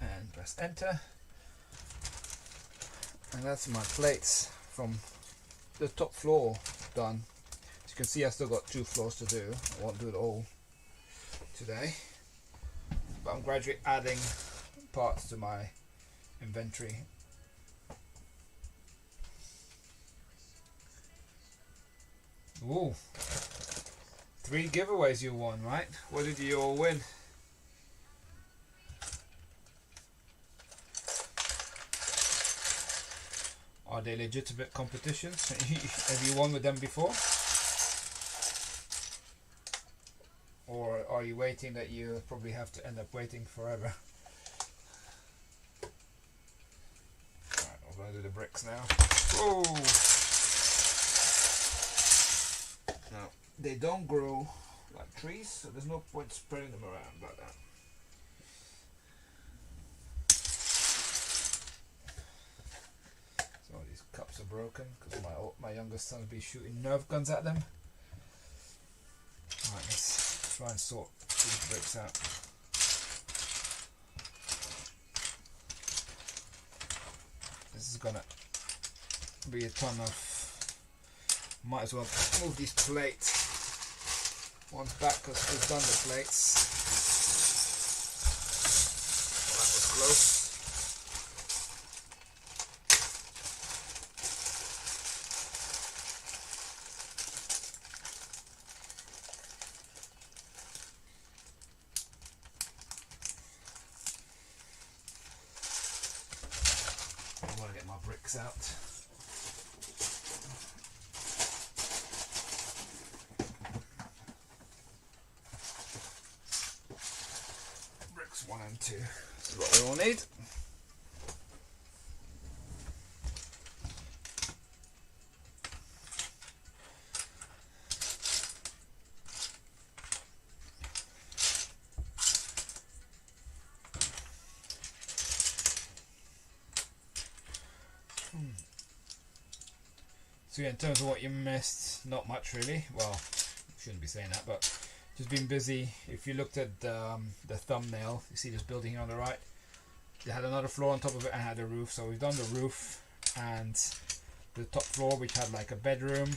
And press enter. And that's my plates from the top floor done. As you can see, I still got 2 floors to do. I won't do it all today, but I'm gradually adding parts to my inventory. Ooh, 3 giveaways you won, right? What did you all win? Are they legitimate competitions? Have you won with them before? Or are you waiting that you probably have to end up waiting forever? Alright, we're going to do the bricks now. Whoa! Now, they don't grow like trees, so there's no point spreading them around like that. So these cups are broken because my youngest son will be shooting Nerf guns at them. Alright, let's try and sort these bricks out. This is gonna be a ton of. Might as well move these plates ones back because we've done the plates. Well, that was close. Out. Bricks 1 and 2. This is what we all need. So yeah, in terms of what you missed, not much really. Well, shouldn't be saying that, but just been busy. If you looked at the thumbnail, you see this building here on the right. They had another floor on top of it and had a roof. So we've done the roof and the top floor, which had like a bedroom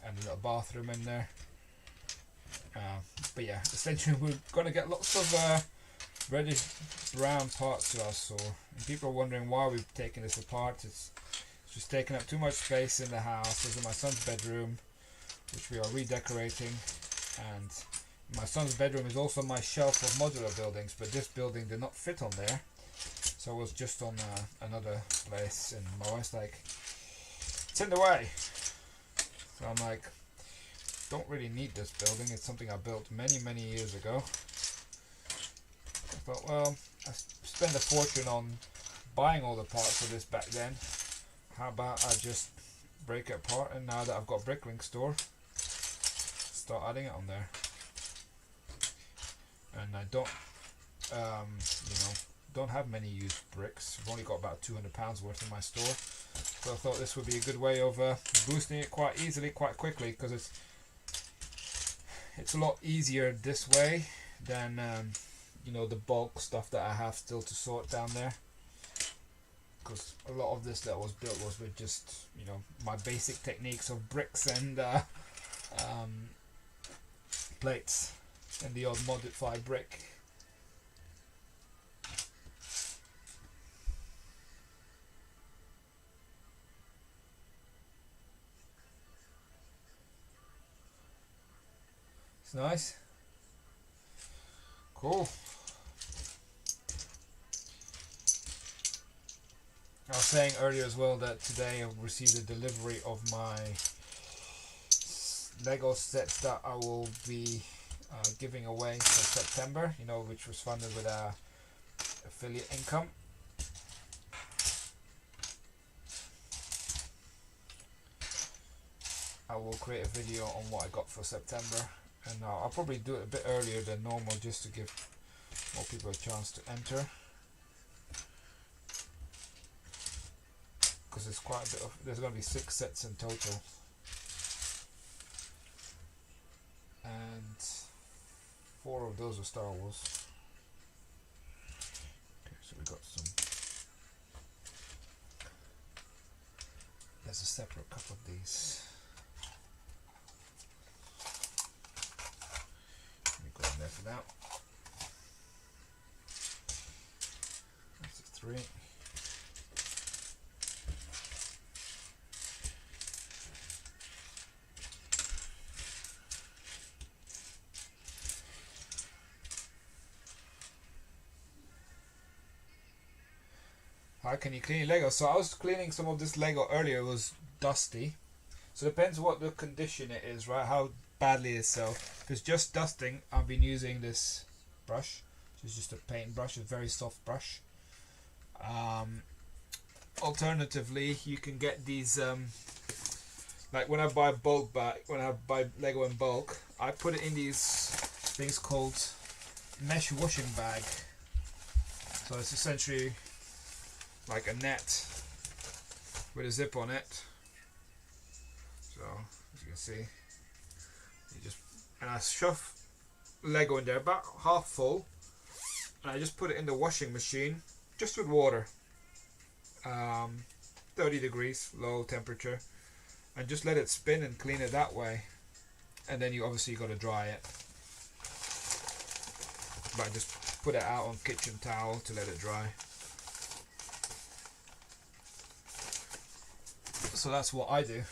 and a little bathroom in there. But yeah, essentially we're gonna get lots of reddish brown parts to our saw. And people are wondering why we've taken this apart. It's just taking up too much space in the house. This is my son's bedroom, which we are redecorating, and my son's bedroom is also my shelf of modular buildings, but this building did not fit on there, so it was just on another place. And my wife's like, it's in the way. So I'm like, don't really need this building. It's something I built many years ago. I thought, well, I spent a fortune on buying all the parts for this back then. How about I just break it apart, and now that I've got Bricklink store, start adding it on there. And I don't, don't have many used bricks. I've only got about £200 worth in my store. So I thought this would be a good way of boosting it quite easily, quite quickly, because it's a lot easier this way than the bulk stuff that I have still to sort down there. Because a lot of this that was built was with just my basic techniques of bricks and plates and the odd modified brick. It's nice. Cool. I was saying earlier as well that today I received a delivery of my Lego sets that I will be giving away for September, which was funded with affiliate income. I will create a video on what I got for September, and I'll probably do it a bit earlier than normal just to give more people a chance to enter. Because there's quite a bit of, there's going to be 6 sets in total, and 4 of those are Star Wars. Okay, so we got some. There's a separate cup of these. Let me go in there for that. That's a 3. How can you clean Lego? So I was cleaning some of this Lego earlier. It was dusty. So it depends what the condition it is, right? How badly it is. So if it's just dusting, I've been using this brush. It's just a paint brush, a very soft brush. Alternatively, you can get these. Like when I buy Lego in bulk, I put it in these things called mesh washing bag. So it's essentially like a net with a zip on it. So as you can see, I shove Lego in there about half full, and I just put it in the washing machine just with water, 30 degrees low temperature, and just let it spin and clean it that way. And then you obviously got to dry it, but I just put it out on kitchen towel to let it dry. So that's what I do.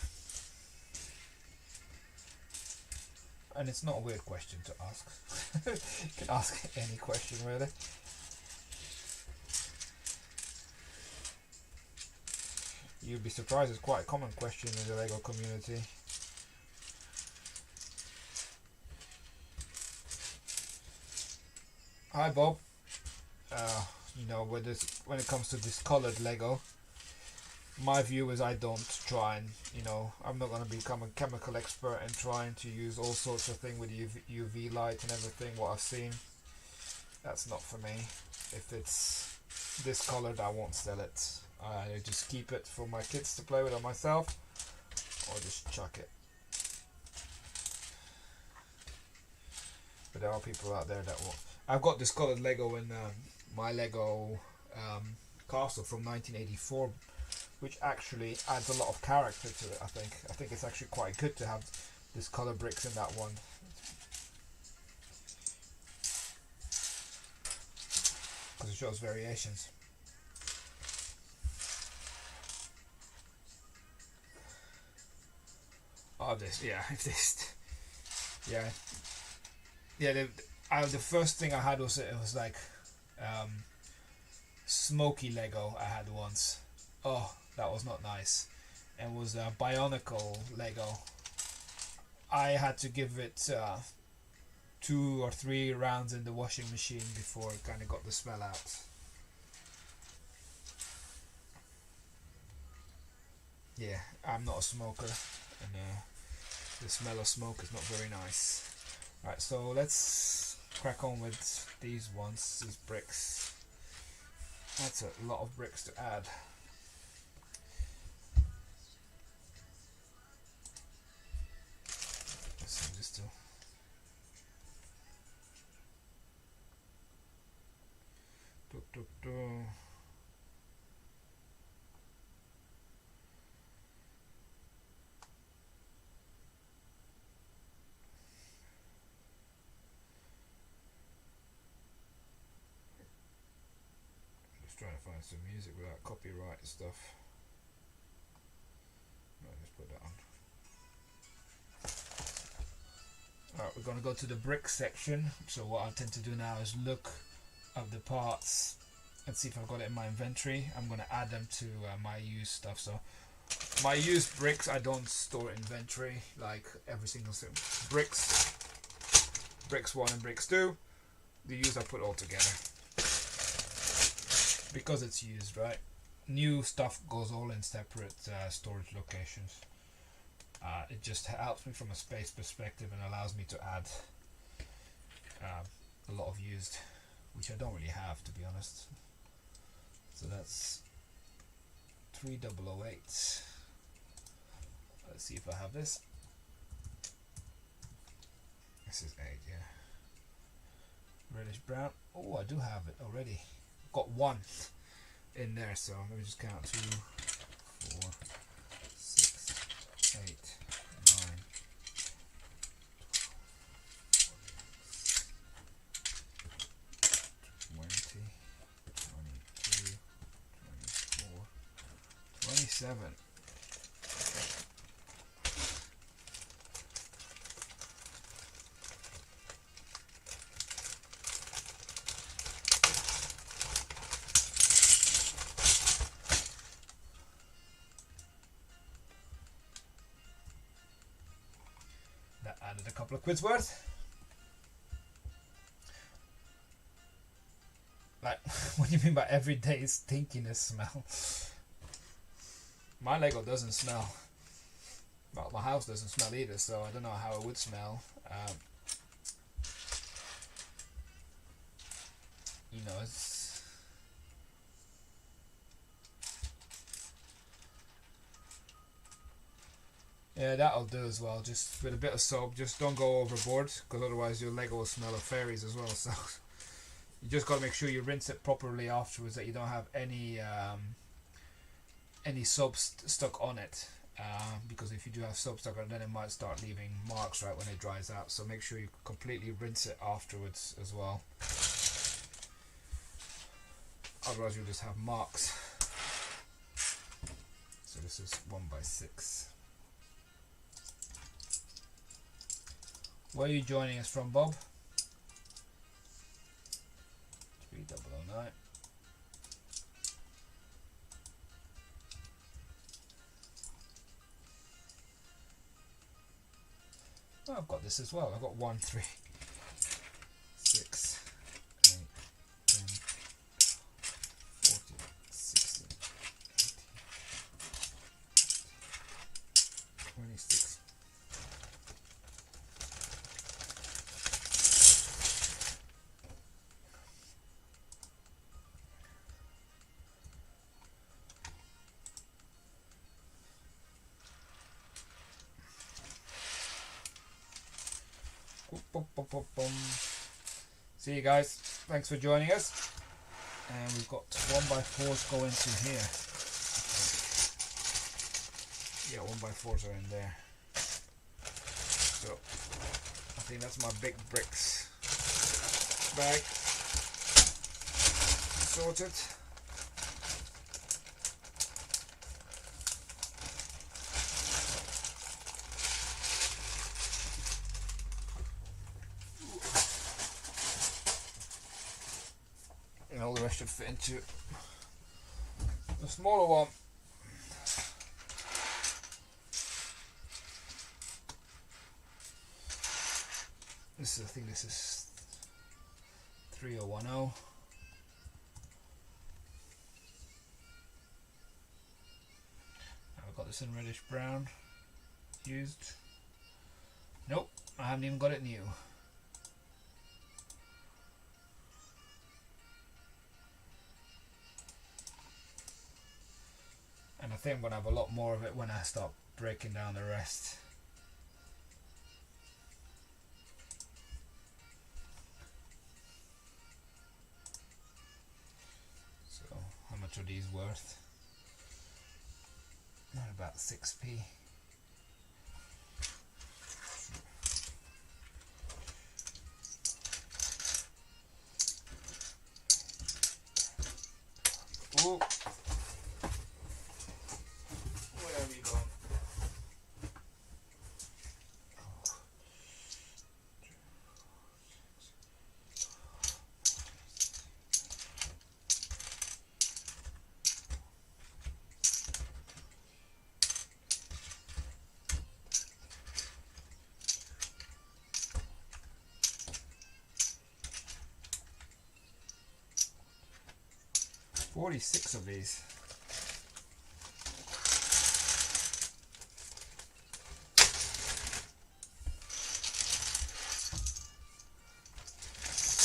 And it's not a weird question to ask. You can ask any question really. You'd be surprised, it's quite a common question in the Lego community. Hi Bob. When it comes to discolored Lego, my view is I don't try and, I'm not going to become a chemical expert and trying to use all sorts of things with UV light and everything. What I've seen, that's not for me. If it's discolored, I won't sell it. I just keep it for my kids to play with or myself, or just chuck it. But there are people out there that will. I've got this coloured Lego in my Lego castle from 1984, which actually adds a lot of character to it. I think it's actually quite good to have this colour bricks in that one, because it shows variations. Oh, this, yeah, if this, yeah, yeah. The first thing I had was, it was like smoky Lego I had once. Oh, that was not nice. It was a Bionicle Lego. I had to give it 2 or 3 rounds in the washing machine before it kind of got the smell out. Yeah, I'm not a smoker, and the smell of smoke is not very nice. Right, so let's crack on with these ones, these bricks. That's a lot of bricks to add. So just to trying to find some music without copyright stuff. I'll just put that on. Alright, we're going to go to the brick section. So what I tend to do now is look up the parts and see if I've got it in my inventory. I'm going to add them to my used stuff. So my used bricks I don't store in inventory like every single thing. Bricks 1 and bricks 2, the used I put all together. Because it's used, right? New stuff goes all in separate storage locations. It just helps me from a space perspective and allows me to add a lot of used, which I don't really have, to be honest. So that's 3008. Let's see if I have this. This is 8, yeah. Reddish Brown. Oh, I do have it already. Got 1 in there, so let me just count 2, 4, 6, 8, 9, 20, 22, 24, 27. Added a couple of quid's worth. Like, what do you mean by everyday stinkiness smell? My Lego doesn't smell. Well, my house doesn't smell either, so I don't know how it would smell. You know, it's... Yeah, that'll do as well. Just with a bit of soap. Just don't go overboard, because otherwise your Lego will smell of fairies as well. So you just got to make sure you rinse it properly afterwards, that you don't have any soap stuck on it. Because if you do have soap stuck on it, then it might start leaving marks right when it dries out. So make sure you completely rinse it afterwards as well. Otherwise you'll just have marks. So this is 1x6. Where are you joining us from, Bob? 3009. Oh, I've got this as well. I've got 1, 3, 6, 8, 10, 14, 16, 18, 26. Boom, boom, boom, boom. See you guys. Thanks for joining us. And we've got 1x4s going to here. Yeah, 1x4s are in there. So I think that's my big bricks bag sorted. And all the rest should fit into the smaller one. I think this is 3010. I've got this in reddish brown used. Nope, I haven't even got it new. And I think I'm going to have a lot more of it when I start breaking down the rest. So, how much are these worth? About 6p. Ooh. Where are we going? 46 of these.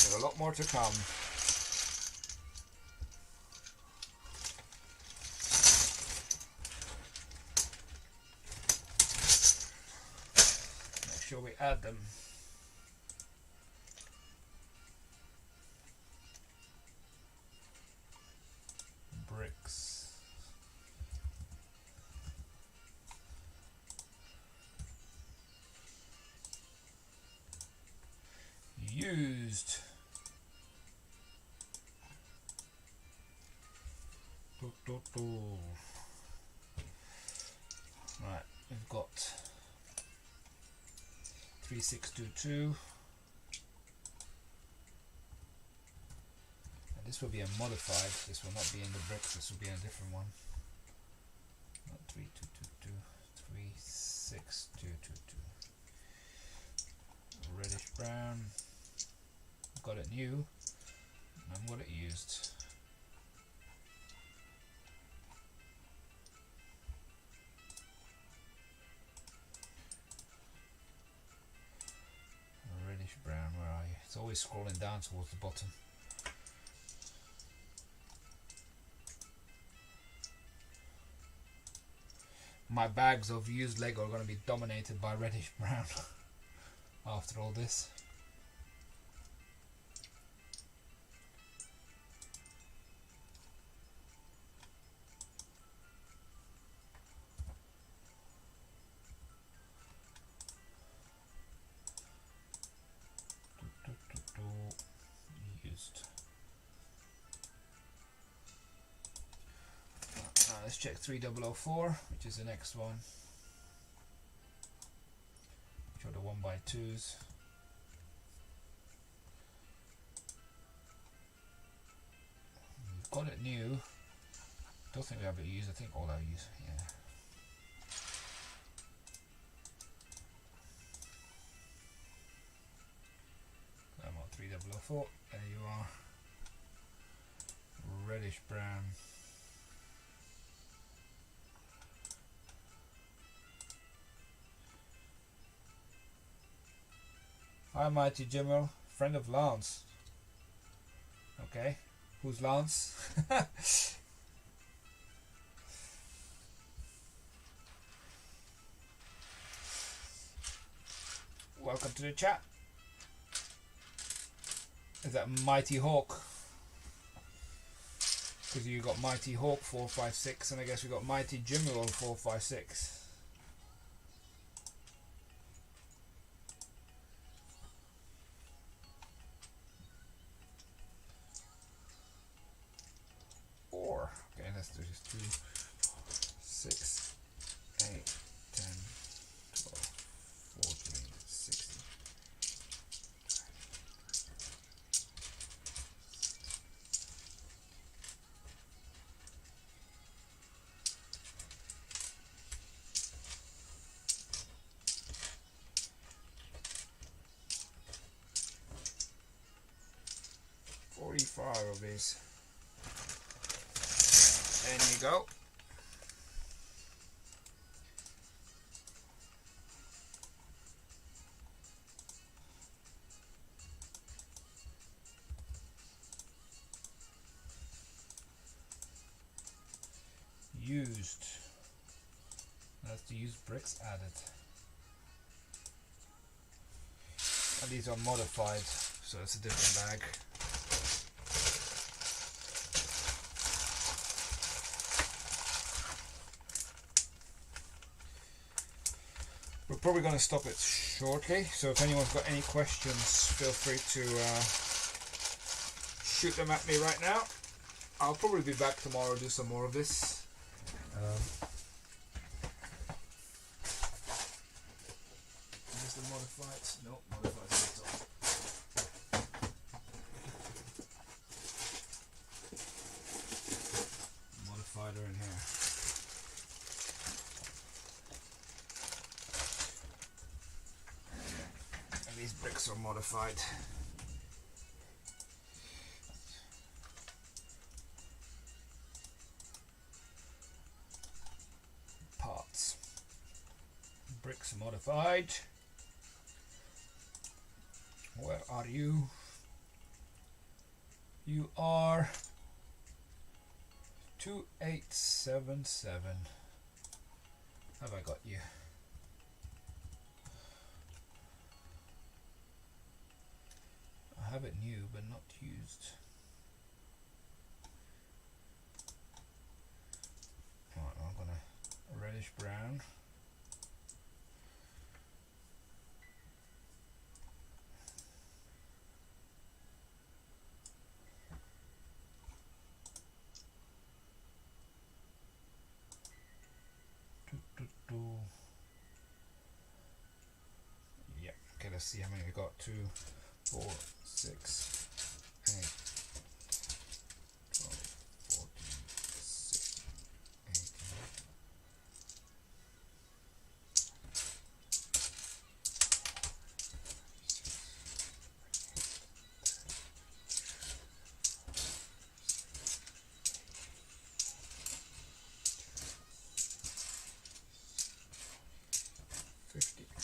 There's a lot more to come. Make sure we add them. Bricks. Used. Right, we've got 3622. This will be a modified, this will not be in the bricks, this will be a different one. Not 3222, 36222. Reddish brown. Got it new, and I've got it used. Reddish brown, where are you? It's always scrolling down towards the bottom. My bags of used Lego are going to be dominated by reddish brown after all this. Used. Now let's check 3004, which is the next one. Which are the 1x2s. We've got it new. Don't think we have it used. I think all I use. Yeah. I'm on 3004. There you are. Reddish brown. Hi Mighty Jimmel, friend of Lance. Okay, who's Lance? Welcome to the chat. Is that Mighty Hawk? Because you got Mighty Hawk 456, and I guess we got Mighty Jimmy 456. Or okay, let's do just 2, 6, 8, 10, 12, 14, 16. 45 of these. There you go. Used. That's the used bricks added. And these are modified, so it's a different bag. We're probably going to stop it shortly, so if anyone's got any questions, feel free to shoot them at me right now. I'll probably be back tomorrow to do some more of this. Is the modified? No, modified is not. Modified are in here. These bricks are modified. Parts. Bricks modified. Where are you? You are 2877. Have I got you? I have it new but not used. Right, I'm gonna reddish brown. Yeah, okay, let's see how many we got. 2, 4, 6, 8, 12, 14, 16, 18.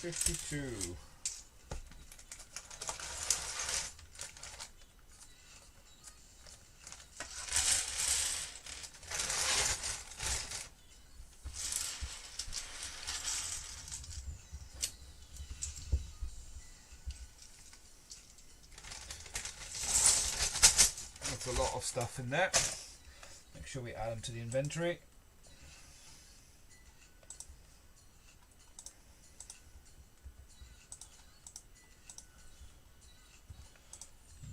52. That's a lot of stuff in there. Make sure we add them to the inventory.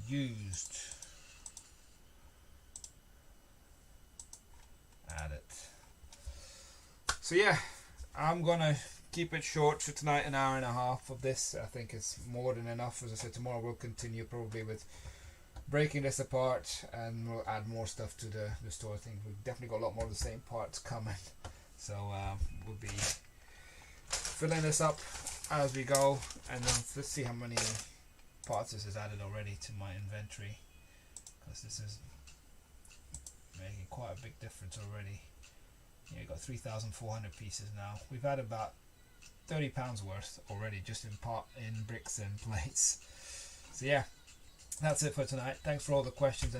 Used. Add it. So yeah, I'm gonna keep it short for tonight, an hour and a half of this. I think it's more than enough. As I said, tomorrow we'll continue probably with breaking this apart and we'll add more stuff to the store. I think we've definitely got a lot more of the same parts coming. So we'll be filling this up as we go, and then let's see how many parts this has added already to my inventory, because this is making quite a big difference already. Yeah, you've got 3,400 pieces now. We've had about £30 worth already just in bricks and plates. So yeah, that's it for tonight. Thanks for all the questions and